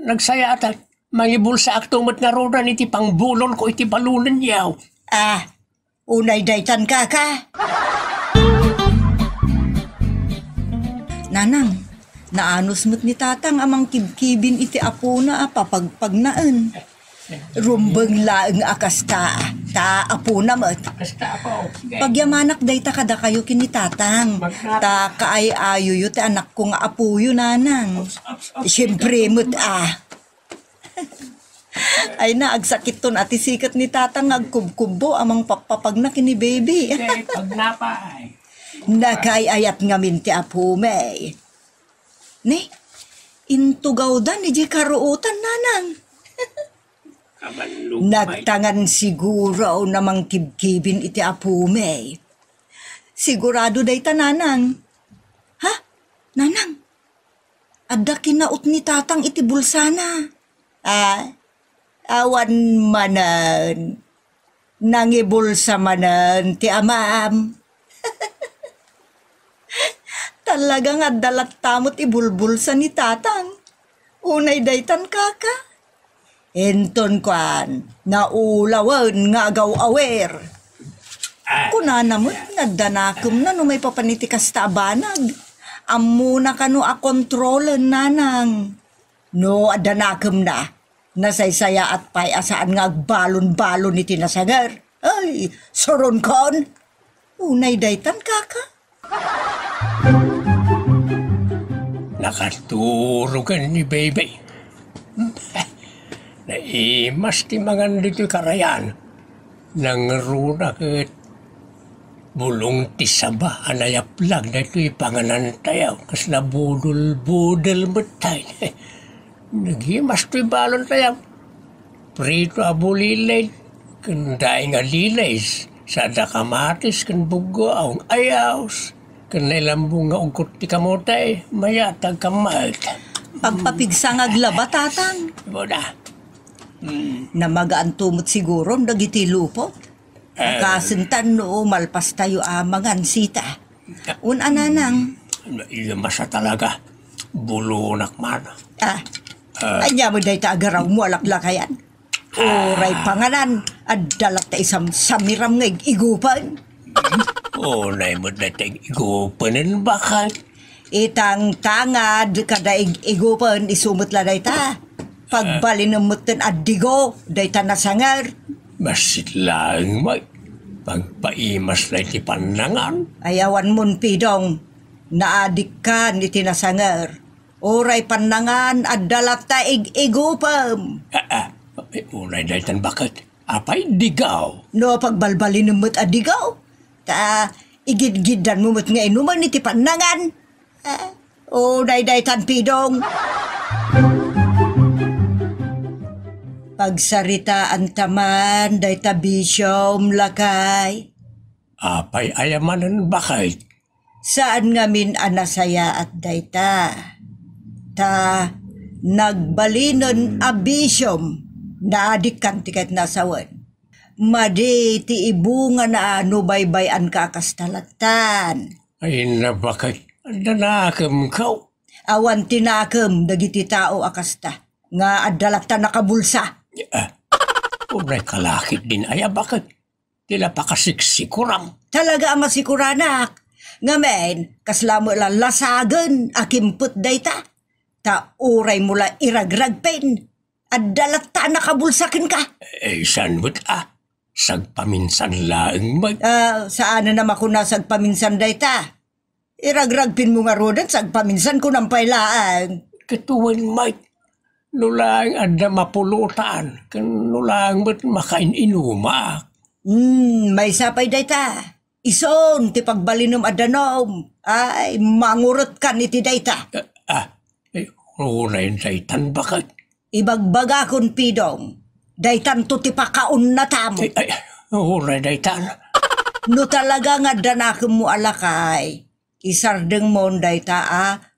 nagsaya at mangibulsa aktumot nga rodan iti pangbulon ko iti balunan yaw. Unay daytan kaka. Nanang, naanos mo't ni tatang amang kibkibin iti apo na papagpagnaan. Rumbeng laeng akas ta apo na mo't. Pagyamanak dayta kada kayo kinitatang. Ta kaay-ayo yu ti anak ko nga apo yu nanang. Siyempre mo't Ay na, agsakit ton ati sikat ni tatang agkubkubo amang papapagnak ni baby. Pagnapay. Nakayayat nga minti apo may. Ne, intugaw da ni di karuutan nanang. Nagtangan siguro namang kibkibin iti apo may. Sigurado day ta nanang. Ha? Nanang? Adda kinaot ni tatang iti bulsana. Awan manan. Nangibulsa manan ti amam. Talagang adalat tamot ibulbulsa ni tatang. Unay daytan kaka. Enton kwan, naulawan nga agaw awer. Kunana mo't nagdanakom na no may papanitikas ta abanag. Amuna ka no akontrolen nanang. No adanakom na, nasaysaya at pay asaan nga agbalon-balon iti nasagar. Ay, soron kon. Unay daytan kaka. Nakaturugan ni baby. Naimas ti mangan dito karayan. Nangruna ket bulong ti saba anayaplag na ito'y panganan tayo. Kas nabudol-budol matay. Nagimas to'y balon tayo. prito abulilay, kanday nga lilays, sada kamatis, kan bugo, ang ayaws, kan nailambong nga ugkot ti kamotay, mayatag kamag. Pagpapigsang aglaba, tatang. Boda. Na magaan tumot siguro, dagiti lupo. Kasintan no, malpas tayo amangan sita. Ananang. Masa talaga, bulunak man. Anya mo dahi agaraw mo alaklakayan. Oray pangalan, at dalat ta isang samiram nga igupan. Nay mo dahi igupanin bakit? Itang tangad kada igupan isumot la dahi ta. Pagbalin ng mutin at digo, dahi ta nasangar. Masit lang may pagpaimas na iti panangan. Ayawan mon pidong, naadik ka ni tinasangar. Oray panangan at dalat ta igupam. Unay daytan bakit? Apay digaw. No pagbalbalin ng mut at digaw. Ta igid-gidan mo mut nga inuman ni ti panangan. Oray tan pidong. Pagsaritaan taman, day tabisyom lakay. Apay ayamanan bakit? Saan ngamin anasaya at dayta? Ta nagbalinon abisyom na adikan tikat nasawan. Madi ti ibunga na ano baybayan kakastalatan. Ay na bakit? Nanakam kaw. Awan tinakam dagiti tao akasta. Nga adalata nakabulsa. Unay kalakit din ay bakit? Tila pa kasiksikuram. Talaga ang masikuranak. Ngamen, kaslamo lang lasagan, akimput dayta. Ta uray mula iragragpen. Adalata nakabulsakin ka. Saan mo't sagpaminsan laeng mag... Saan na naman ko nasag paminsan dayta? Iragragpin mo nga rodan, sag paminsan ko ng pailaan. Katuwan Mike. Nulang ada mapulutan, kan nulang ba't makain inumak. May sapay dayta. Ison, ti pagbalinom adanom. Ay, mangurot ka ni ti dayta. Unay daytan bakit? Ibagbaga kon pidong. Daytan to ti pakaon na tamo. Unay daytan. No talaga nga danakem mo alakay. Isardeng mo dayta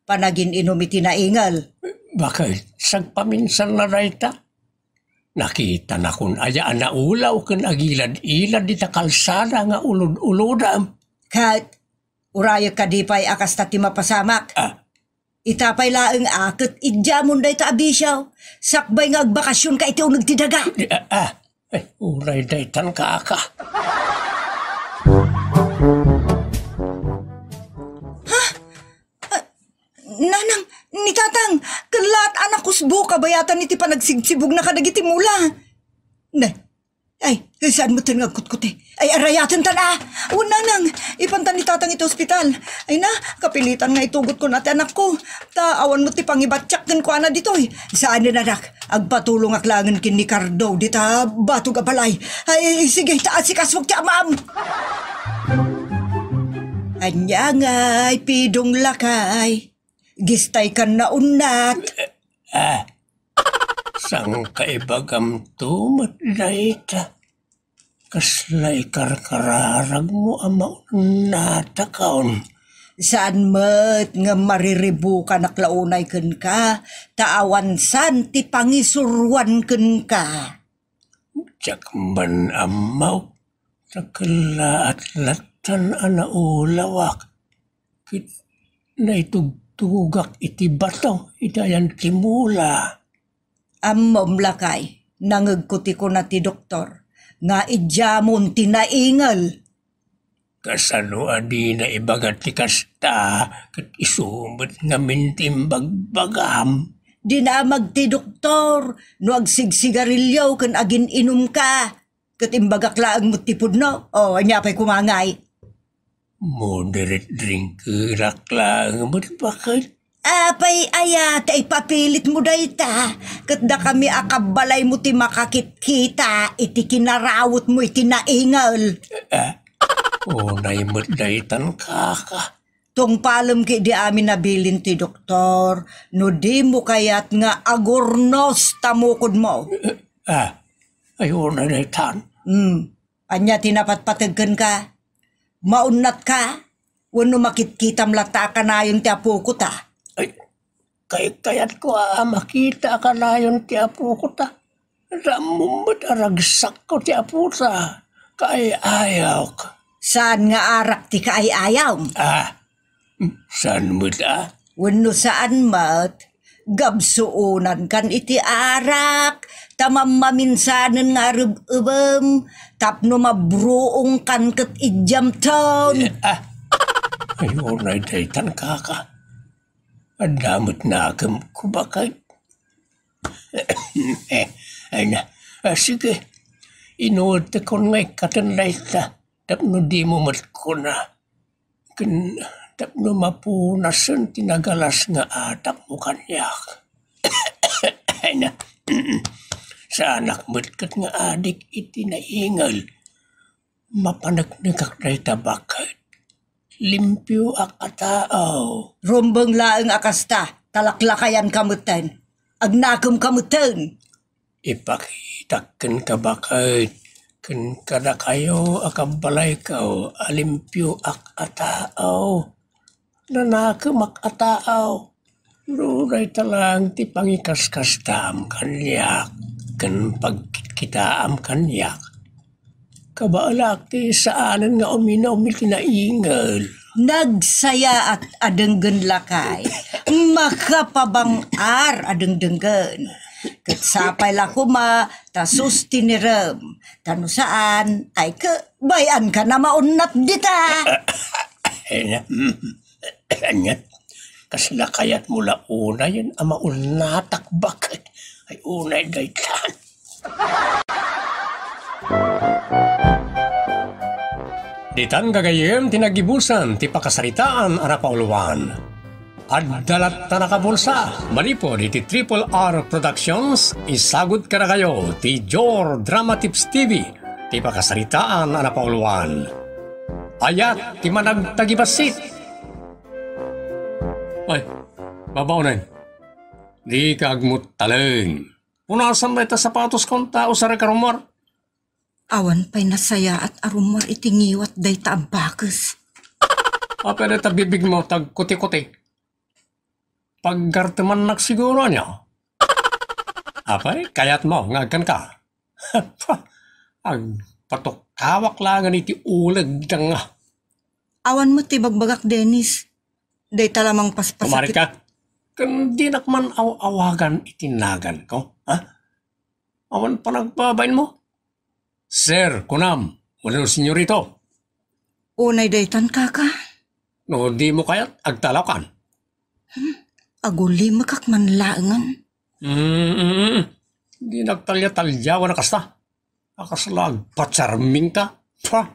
panagin inumiti na ingal. Bakit? Sagpaminsan na rayta. Nakita na kun ayaan na ulaw kan agilad-ilad di ta kalsada nga ulod-ulodam. Kat, uraya ka di pa'y akas ta ti mapasamak. Itapay laeng akit idjamon day ta abisyaw. Sakbay nga agbakasyon ka iti unag ti daga. Uray daytan ka. Nanang, ni tatang, kalat anak kusbo kabayatan iti panagsigsibog na kadagiti mula. Ay, saan mo tinagkut-kuti? Ay, arayatan tala. Nanang, ipantan ni tatang iti ospital. Ay na, kapilitan nga itugot ko natin anak ko. Awan mo ti pangibatsak din ko ana ditoy. Saan na anak, agpatulong aklangan kin ni Cardo, di ta batog abalay. Ay, sige, taas si kaswag ti amam. Anya nga'y pidong lakay. Gistay kan na unat. Sang kaibagam tumat dayta. Kaslay karkararag mo ama natakaon. Saan met nga mariribu ka naklaunay ken ka, taawan san ti pangisurwan ken ka. Jakban amaw, takla at latan ana ulawak. Kit na itugtugak iti bato, itayan timula. Ammom lakay, nangagkuti ko na ti doktor, nga idjamon tinaingal. Kasano adi na ibagat ti kasta, kat isumot nga mintimbagbagam. Dinamag ti doktor, no agsigsigarilyo kan agin inum ka. Kat imbagaklaan mo tipod no, anya pa'y kumangay. Moderate drink raklang mo bakit? Apay ayat ay papilit mo dayta. Kat da kami akabalay mo ti makakit-kita, iti kinarawot mo iti naingal. Unay mo't daytan kaka. Tong palam ki di amin nabilin ti doktor, no di mo kayat nga agurnos tamukod mo. Ayun na daytan. Anya tinapatpatagkan ka. Maunat ka. Wano makitkitam lata ka na yung tiapo ko ta. Ay, kayat ko makita ka na yung tiapo ko ta. Ramumot aragsak ko tiapo ta. Kay ayaw ka. Saan nga arak ti ka ay ayaw? Saan mo ta? Wano saan mat? Gabsuunan kan iti arak. Tamam maminsanan nga rubem. Tapno mabruong kan ket ijam taon. Ayun na daytan kaka. Adamot na agam ko bakay. Sige. Inuod ko nga'y katanay ta. Tapno di mo mat ko na. Tapno mapunasan tinagalas nga atap mo kanyak. Sa anak mo't kat nga adik iti naingal. Mapanagnagak na itabakay. Limpyo ak ataaw. Rumbang laeng akasta. Talaklakayan kamutan. Agnakum kamutan. Ipakitakan ka bakay. Kan kada kayo akabalay kao. Alimpyo ak ataaw. Nanakam ak ataaw. Luray talang ti pangikaskastam kanyak. Kan pagkitaam kanyak. Kabaalak ti saanan nga umil tinaingal. Nagsaya at adenggen lakay. Makapabangar adengdenggen. Katsapay lako ma, tasus tinirem. Tano saan, ay bayan ka na maunat dita. Anyat, kaslakayat mula una yan, ama unatak bakit. Ay unay gaytan. Ditan gagayem tinagibusan ti pakasaritaan ara Pauluan. Addalat ta nakabulsa, malipod iti Triple R Productions, isagud ka na kayo ti Jor Drama Tips TV, ti pakasaritaan ara Pauluan. Ayat ti managtagibasit. Ay, babaunan. Di kagmut taleng. Punasan ba ita sapatos kong tao sa rekarumar? Awan pa'y nasaya at arumar itingiwat day taabakes. Apere ta bibig mo tag kuti-kuti. Paggarteman nagsiguro niya. Apay, kayat mo, ngagkan ka. Ang patukawak langan iti ulag nga. Awan mo ti bagbagak, Dennis. Day talamang paspasakit. Kumari ka. Kan di nakman awagan itinagan ko. Ha? Awan pa nagbabain mo? Sir, kunam, wala senyorito. Unay daytan kaka. No, di mo kaya't agtalakan. Aguli makakmanlaangan. Di nagtalya-talyawan na kasta. Akaslag, patsarming ta. Pa.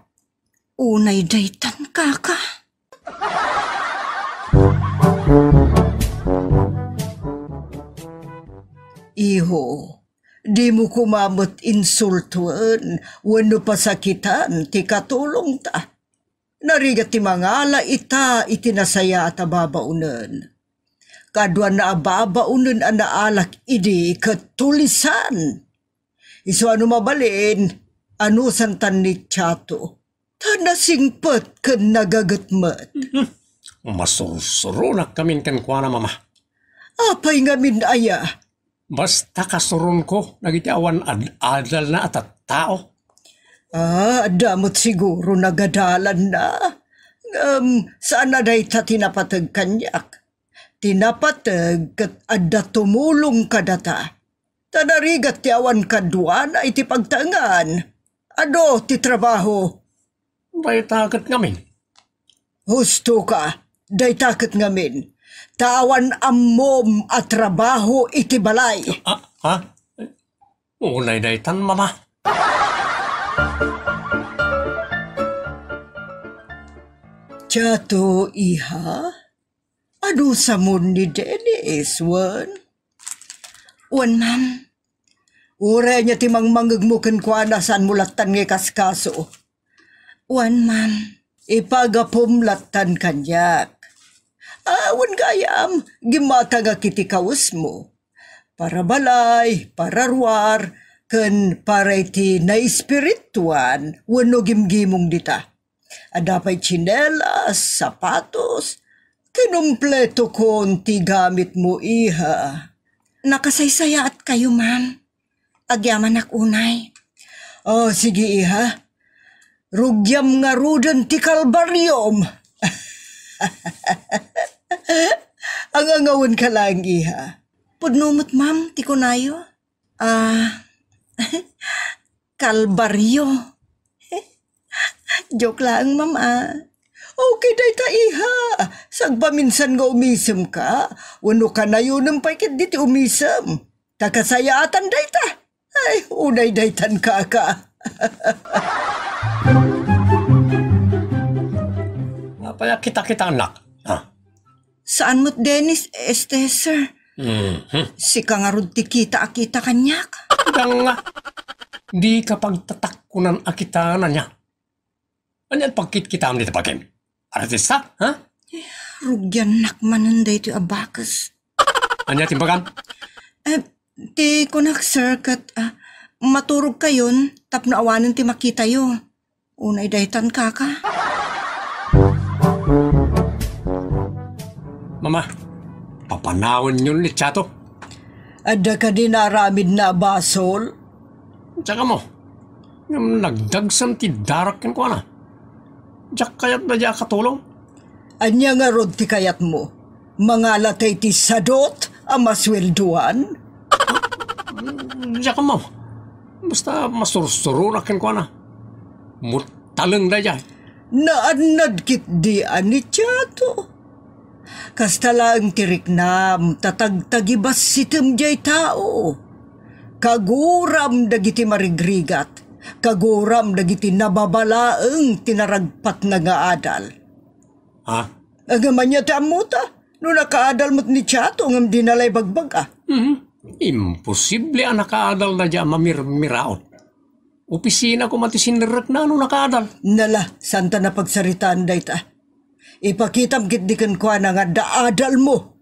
Unay daytan kaka. Iho, di mo kumamot insultuan, wano pasakitan, ti katulong ta. Narigat ti mangala ita itinasaya at ababaunan. Kadwa na ababaunan ang naalak idi katulisan. Iso ano mabalin, ano santan ni Chato, tanasingpat ka nagagatmat. Masursuro na kamin kan kwa na mama. Apay nga min aya. Basta kasurun ko, nagitiawan adal na at tao. Damot siguro nagadalan na. Saan na day ta tinapatag kanyak? Tinapatag kat adda tumulong kadata. Tanarigat ti awan kadwa na iti pagtangan. Ado ti trabaho? Day takat ngamin. Husto ka, day takat ngamin. Tawan ammom at trabaho iti balay. Ha? Unay daytan mama. Chato, iha? Ano sa mun ni Dennis, wan? Wan, ma'am. Ure niya timang manggagmukan kwa na saan mulatan ng kaskaso. Wan, ma'am. Ipagapumlatan kanyak. Awan gayam, gimata nga kiti kaus mo. Para balay, para ruar, Ken parati na espirituan wano gimgimong dita. Adapay tsinelas, sapatos, kinumpleto ko ti gamit mo iha. Nakasaysaya at kayo, ma'am. Agyaman ak unay. Oh, sige iha. Rugyam nga rudan ti kalbaryom. Ang angawon ka lang iha. Pudnumot, ma'am, ti kunayo. Kalbaryo. Joke lang, ma'am, Okay, day ta iha. Sagba minsan nga umisem ka. Wano ka na yun ang paikit diti umisem. Kakasayatan day ta. Ay, unay day tan ka. Napaya kita anak. Saan mo't, Dennis? Sir. Si kangarod ti kita kanyak. Nga, di kapag tatakunan akita na niya. Anyan pagkit kita dito pagkin? Artista, ha? Rugyan nakmanan da ito abakas. Anya timbagan? Ti kunak, sir, kat maturog kayon, tapno awanan ti makita yo. Unay daytan kaka. Mama, papanawan yun ni Chato. Ada ka din aramid na basol? Tsaka mo, yung nagdagsan ti darakin ko na. Diyak kayat na diya katulong? Anya nga rod ti kayat mo? Mga latay ti sadot ang maswelduan? Diyak mo, basta masursurunakin ko na. Mutalang na diya. Naanad kit di ani Chato. Kasta lang tiriknam, tatagtagibas sitem jay tao. Kaguram dagiti marigrigat, kaguram dagiti nababalaeng tinaragpat na nga adal. Ha? Agamanya ti amuta, no nakaadal mo't ni Chato ngam dinalay bagbag Imposible ang nakaadal na diya mamirmiraot. Opisina ko mati sinirek na no nakaadal. Nala, santa na pagsaritaan day ta. Ipakitam kitdikan ko na nga daadal mo.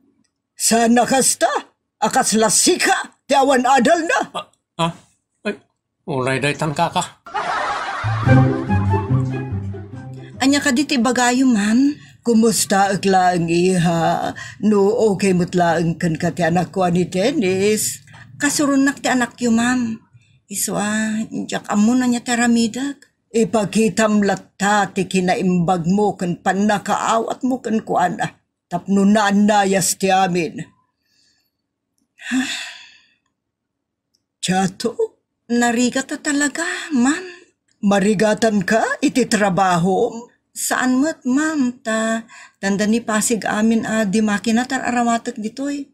Sana kasta, akas lasika, ti awan adal na. Ay, ulay day tan kaka. Anya ka diti bagayo, ma'am? Kumusta aglaang iha? No, okay mo't laang kan ka ti anak ko ni Dennis. Kasurunak ti anak yo, ma'am. Iswa, jak amo na niya teramidag. Ipakitam latta ti kinaimbag mo kan panakaawat mo kan kuana. Tapno na anayas ti amin. Chato, Narigat ta talaga, ma'am. marigatan ka iti trabaho? Saan mo't, ma'am? Tanda ni Pasig amin di makina tar aramatek ditoy.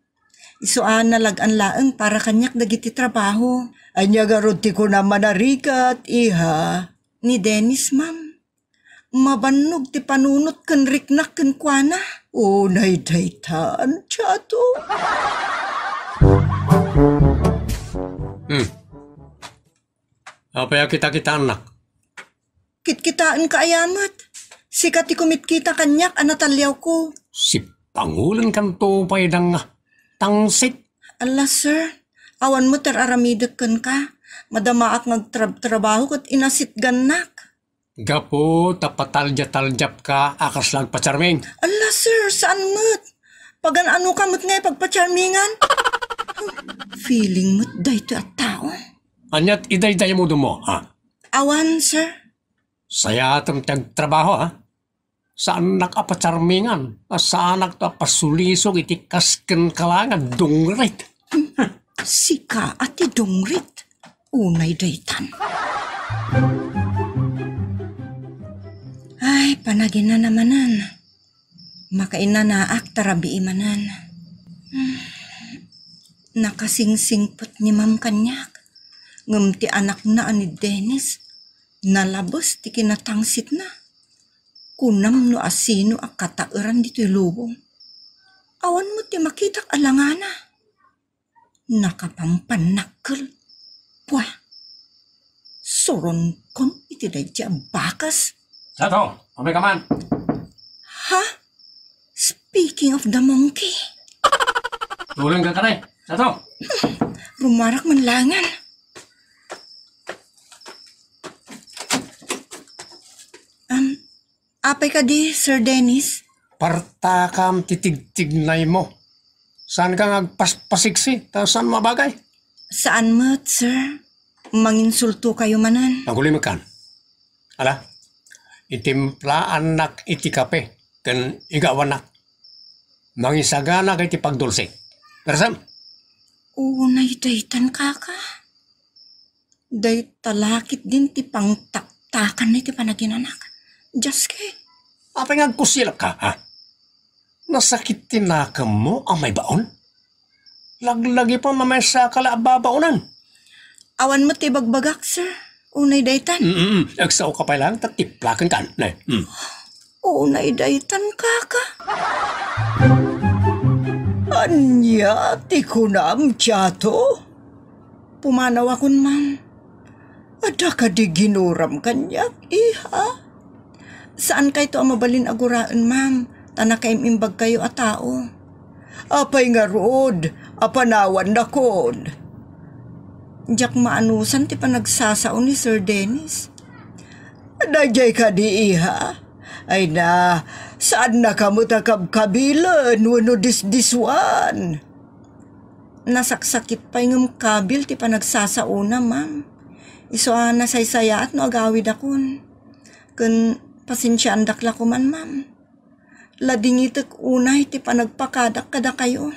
Isuan na lagan laeng para kanyak dagiti trabaho. Anya garod ti ko naman narigat, iha. Ni Dennis, ma'am. Mabanog ti panunot ken riknak ken kuana. Unay daytan, Chato. Apaya kita anak. Kitkitaan ka ayamat. Sikat ti kumitkita kanyak anatalyaw ko. Si Pangulan kan to paydang tangsit. Ala, sir. Awan mo ter aramidek ken ka. Madamaak nagtrabaho kat inasit ganak. Gapo, tapatalja-taljap ka, akas lang pacharming. Ala, sir, saan mo't? Pagan ano ka mo't ngay pagpacharmingan? Feeling mo't dayto at tao. Anyat iday-day mo dumo, ha? Awan, sir. Saya atam trabaho, ha? Saan nakapacharmingan? Saan nakapasulisog iti kasken kalangan, dungrit. Sika at idungrit. Unay daytan. Ay, panagin na namanan. Makainanaak tarabi imanan. Nakasingsingpot ni Ma'am Kanyak. Ngam ti anak na ni Dennis. Nalabos ti kinatangsit na. Kunam no asino ang katauran dito'y lubong. Awan mo ti makitak alangana. Nakapampanakkel. Puah. Soron kon iti dadya bakas. Sato, amay ka man. Ha? Speaking of the monkey. Tulang ka kanay. Sato. Rumarak man langan. Apay ka di, Sir Dennis? Parta kam titigtignay mo. Saan ka ngagpaspasiksi? Saan mabagay? Saan mo't, sir? Manginsulto kayo manan. Nagulimakan. Ala, itimplaan nak iti kape, kan igawanak. Mangisagana kay ti pagdulsik. Persam? Unay daytan kaka. Day talakit din ti pangtaktakan na ti panaginanak. Diyos kay. Apay ngagkusilak ka, ha? Nasakit tinakam mo ang may baon? Laglagi pa mamesa kalababaonan. Awan mo ti bagbagak, sir. Unay daytan. Agsaw ka pa lang, tatiplakan ka. Unay daytan kaka. Anya, ti kunam, tiyato. Pumanaw akon, ma'am. Ada ka di ginuram kanyak, iha. Saan kayo to ang mabalin aguraan, ma'am? Tanak kayong kayo a tao. Apay nga rod, apanawan na kon. Diyak maanusan ti panagsasao ni Sir Dennis. Nagyay ka di, iha. Ay na, saan na kamutakab-kabilan, wano disdiswan? Nasaksakit pa yung kabil ti panagsasauna, ma'am. Iso nasaysaya at no agawid akon. Kun pasensyaan dakla ko man, ma'am. Lading itik unay ti panagpakadak kada kayo.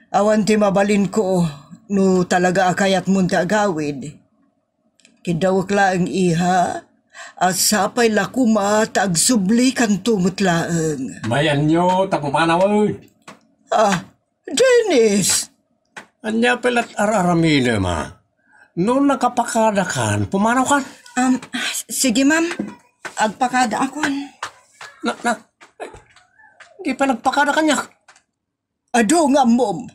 Awan ti mabalin ko, no talaga akayat mong agawid. Kidawak laang iha, asapay lakuma tagsubli kan tumutlaang. Mayan nyo, tagpumanaw. Dennis! Anya pelat araramina, ma. Noon nakapakadakan, pumanaw ka. Sige, ma'am. Agpakada akon. Di pa nagpakadakan niya. Ado nga, mom.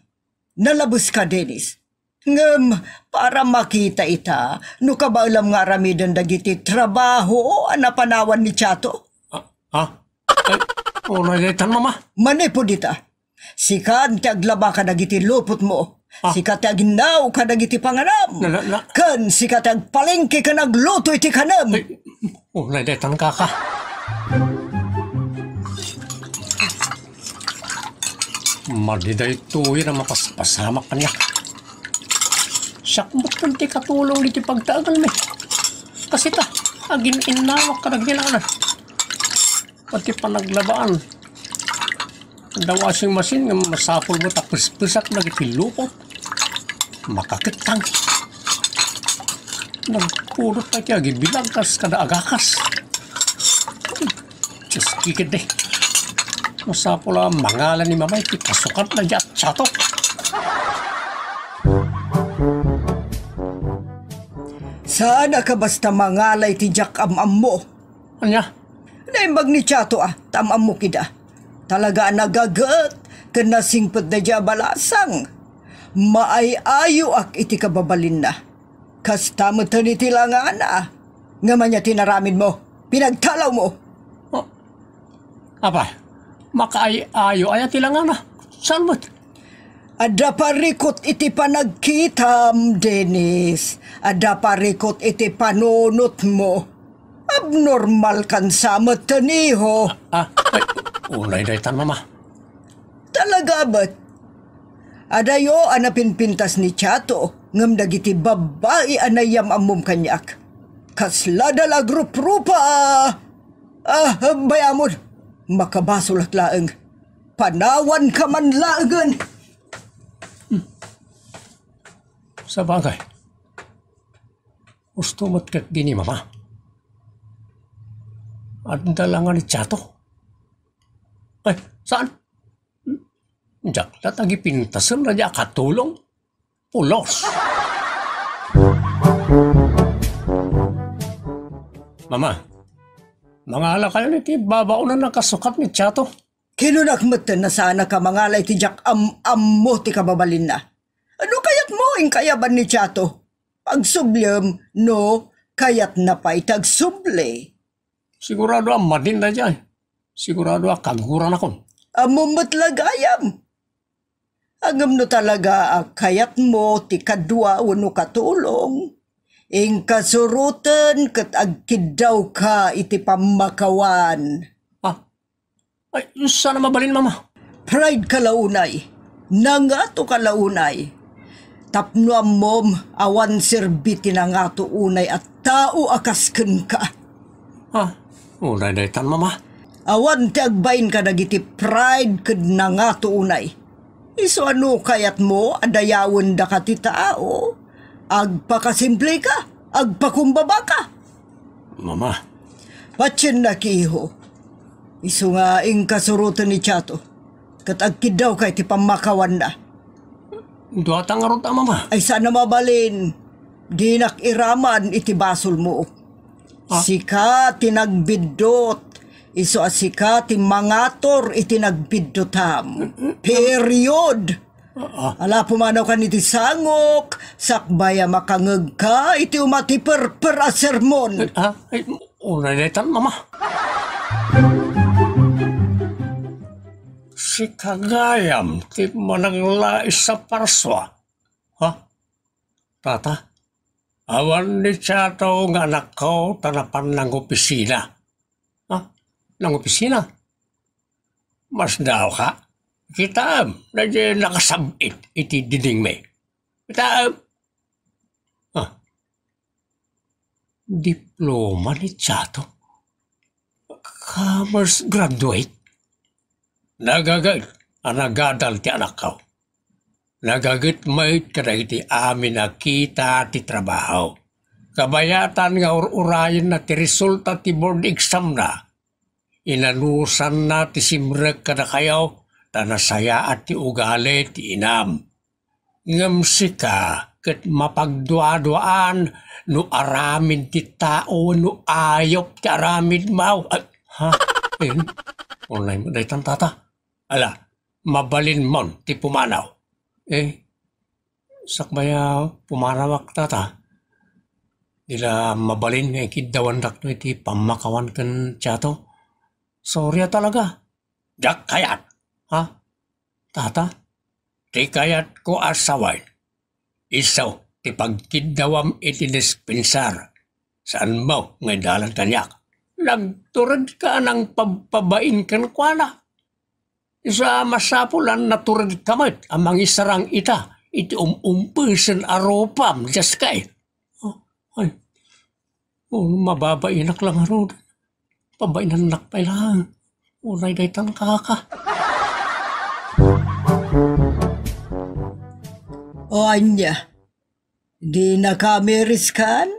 Nalabos ka, Dennis. Ngam, para makita ita, no kabaalam nga ramidan dagiti trabaho, anapanawan ni Chato. Nagaitan, mama. Mani po dita. Sikat ti aglaba ka dagiti lupot mo. Sikat ti aginaw ka dagiti panganam. Kan sikat ti agpalengke ka nagluto iti kanam. Nagaitan ka. Madiday tuwi na mapaspasamak ka niya. Siyak mo't kunti katulong diti pagtagal me. Kasi ta, agin inawak ka nagnilangan. Pati panaglabaan. The washing machine nga masapol mo tapos-pisak na itilupot. Makakitang. Nagpulot na kaya gibilagkas kada agakas. Diyos kikid eh. Masapol ang mangalan ni mamay kipasukat na diyat chato. Sana ka basta mangalay ti jak am mo. Anya? Naimbag ni Chato tamam mo kida. Talaga nagagat, kanasingpot na dya balasang. Maay-ayo ak iti kababalin na. Kastamot na nitilangan na. Nga man niya tinaramin mo, pinagtalaw mo. Apa, makaay-ayo ay tilangan na. Saan mo't? Ada parikot iti panagkitam, Dennis. Ada parikot iti panunot mo. Abnormal kan sa mataniho. Ulay daytan, mama. Talaga ba't? Adayo anapinpintas ni Chato, ngam dagiti babae anayam amum kanyak. Kasladala grup-rupa. Bayamon, makabasulat laeng. Panawan ka man laengan. Sa bagay. Gusto mo't kat gini, mama. At dalangan ni Chato. Ay, saan? Diyak na tagipintasan na diya katulong. Pulos. Mama, mangala kayo niti babao na nakasukat ni Chato. Kinunakmatan na sana ka mangalay ti jak mo ti kababalin na. Ano kayat mo ing kayaban ni Chato? Pagsublem, no, kayat na pa itagsubli. Sigurado ang madin na dyan. Sigurado ang kaguran ako. Amumot lagayam. Agam no talaga kayat mo ti kadwa wano katulong. Ing kasurutan kat agkidaw ka iti pamakawan. Ay, sana mabalin, mama. Pride kalaunay, nangato kalaunay. Tapno mom awan serbiti nangato unay at tao akasken ka. Unay daytan, mama. Awan ti agbain ka dagiti pride kud nangato unay. Iso ano kayat mo adayawon da ka ti tao? Agpakasimple ka, agpakumbaba ka. Mama. Patsin na kiho. Iso nga ing kasurutan ni Chato. Kat agkidaw kay ti pamakawan na. Duwata nga ron ta, mama. Ay sana mabalin. Di nakiraman iti basol mo. Sika tinagbidot. Iso asika ti mangator iti nagbiddotam. Period. Ala pumanaw ka niti sangok. Sakbaya makangeg ka iti umati per a sermon. Ay, unay daytan, mama. Si Kagayam, ti mananglais sa parswa. Tata, awan ni Chato nga anak ko tanapan ng opisina. Ng opisina? Mas daw ka? Kitaam, na di nakasabit iti diding me. Kitaam. Diploma ni Chato? Commerce graduate? Nagagad, anagadal ti anak ko. Nagagit may kada iti amin na kita ti trabaho. Kabayatan nga urayan na ti resulta ti board exam na. Inanusan na ti simrek kada kayaw, tanasaya at ti ugali ti inam. Ngamsi ka, kat mapagduaduaan, no aramin ti tao, no ayop ti aramin mau. Unay mo daytan, tata. Ala, mabalin mon ti pumanaw. Sakbaya pumanawak, tata. Dila mabalin nga ikidawan dak no iti pamakawan kan Chato. Sorry talaga. Jak kayat. Tata? Ti kayat ko asaway. Isaw, ti pagkidawam iti dispensar. Saan mo ngay dalan kanyak? Nagturad ka ng pagpabain kan kwa. Isa masapulan na turad kamit amang isarang ita. Iti umpusin aropam. Just kay. Mababainak lang aron. Pabainan nakpay lang. Unay daytan kaka. O anya, di nakamiris kan?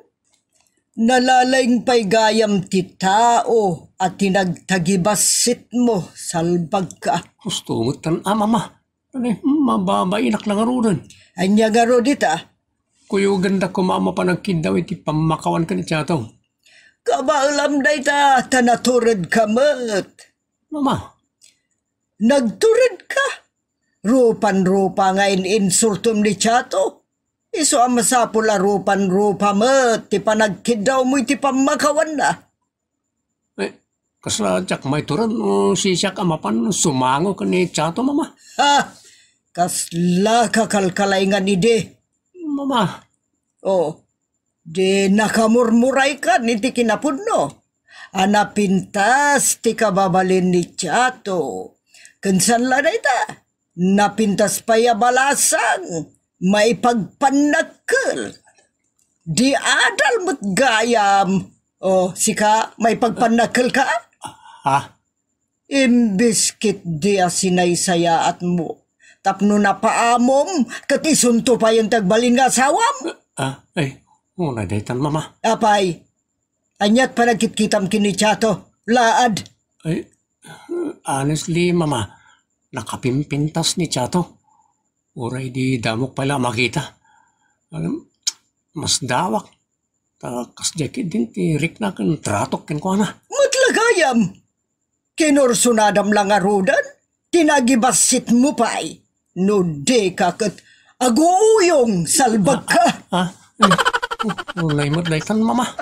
Nalalayng pa'y gayam ti tao at tinagtagibasit mo, salbag ka. Gusto mo tan mama. Mababainak lang aron. Anya garo dita? Kuyo ganda ko mama pa nagkidaw iti pamakawan ka ni Chato. Kabaalam day ta, tanaturad ka mat. Mama. Nagturad ka? Rupan-rupa nga insultum ni Chato. Iso ang masapula rupan-rupa mat, ti panagkidaw mo iti pamakawan na. Kasla jak may turan, si siyak amapan sumango ka ni Chato, mama. Kasla kakalkalay nga ni de. Mama. Di nakamurmuray ka ni ti kinapudno. Anapintas ti kababalin ni Chato. Kansan la na ita? Napintas pa yabalasang. May pagpanakkel. Di adal mo't gayam. Sika, may pagpanakkel ka? Imbiskit di asinaysaya at mo. Tapno na paamom, katisunto pa yung tagbalin nga asawam. Una daytan, mama. Apay, anyat pa nagkitkitam kini Chato. Laad. Honestly, mama, nakapimpintas ni Chato. Uray di damok pala makita. Mas dawak. Kas jakit din ti Rick na kan tratok ken ko na. Matlagayam. Kinursunadam lang arudan. Tinagibasit mo pa'y. No de ka kat aguyong salbag ka. Ulay mo daytan, mama.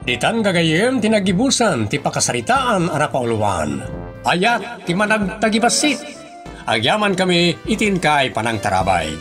Ditan gagayem tinagibusan ti pakasaritaan anak pauluan. Ayat ti managtagibasit. Agyaman kami itin kay panang tarabay.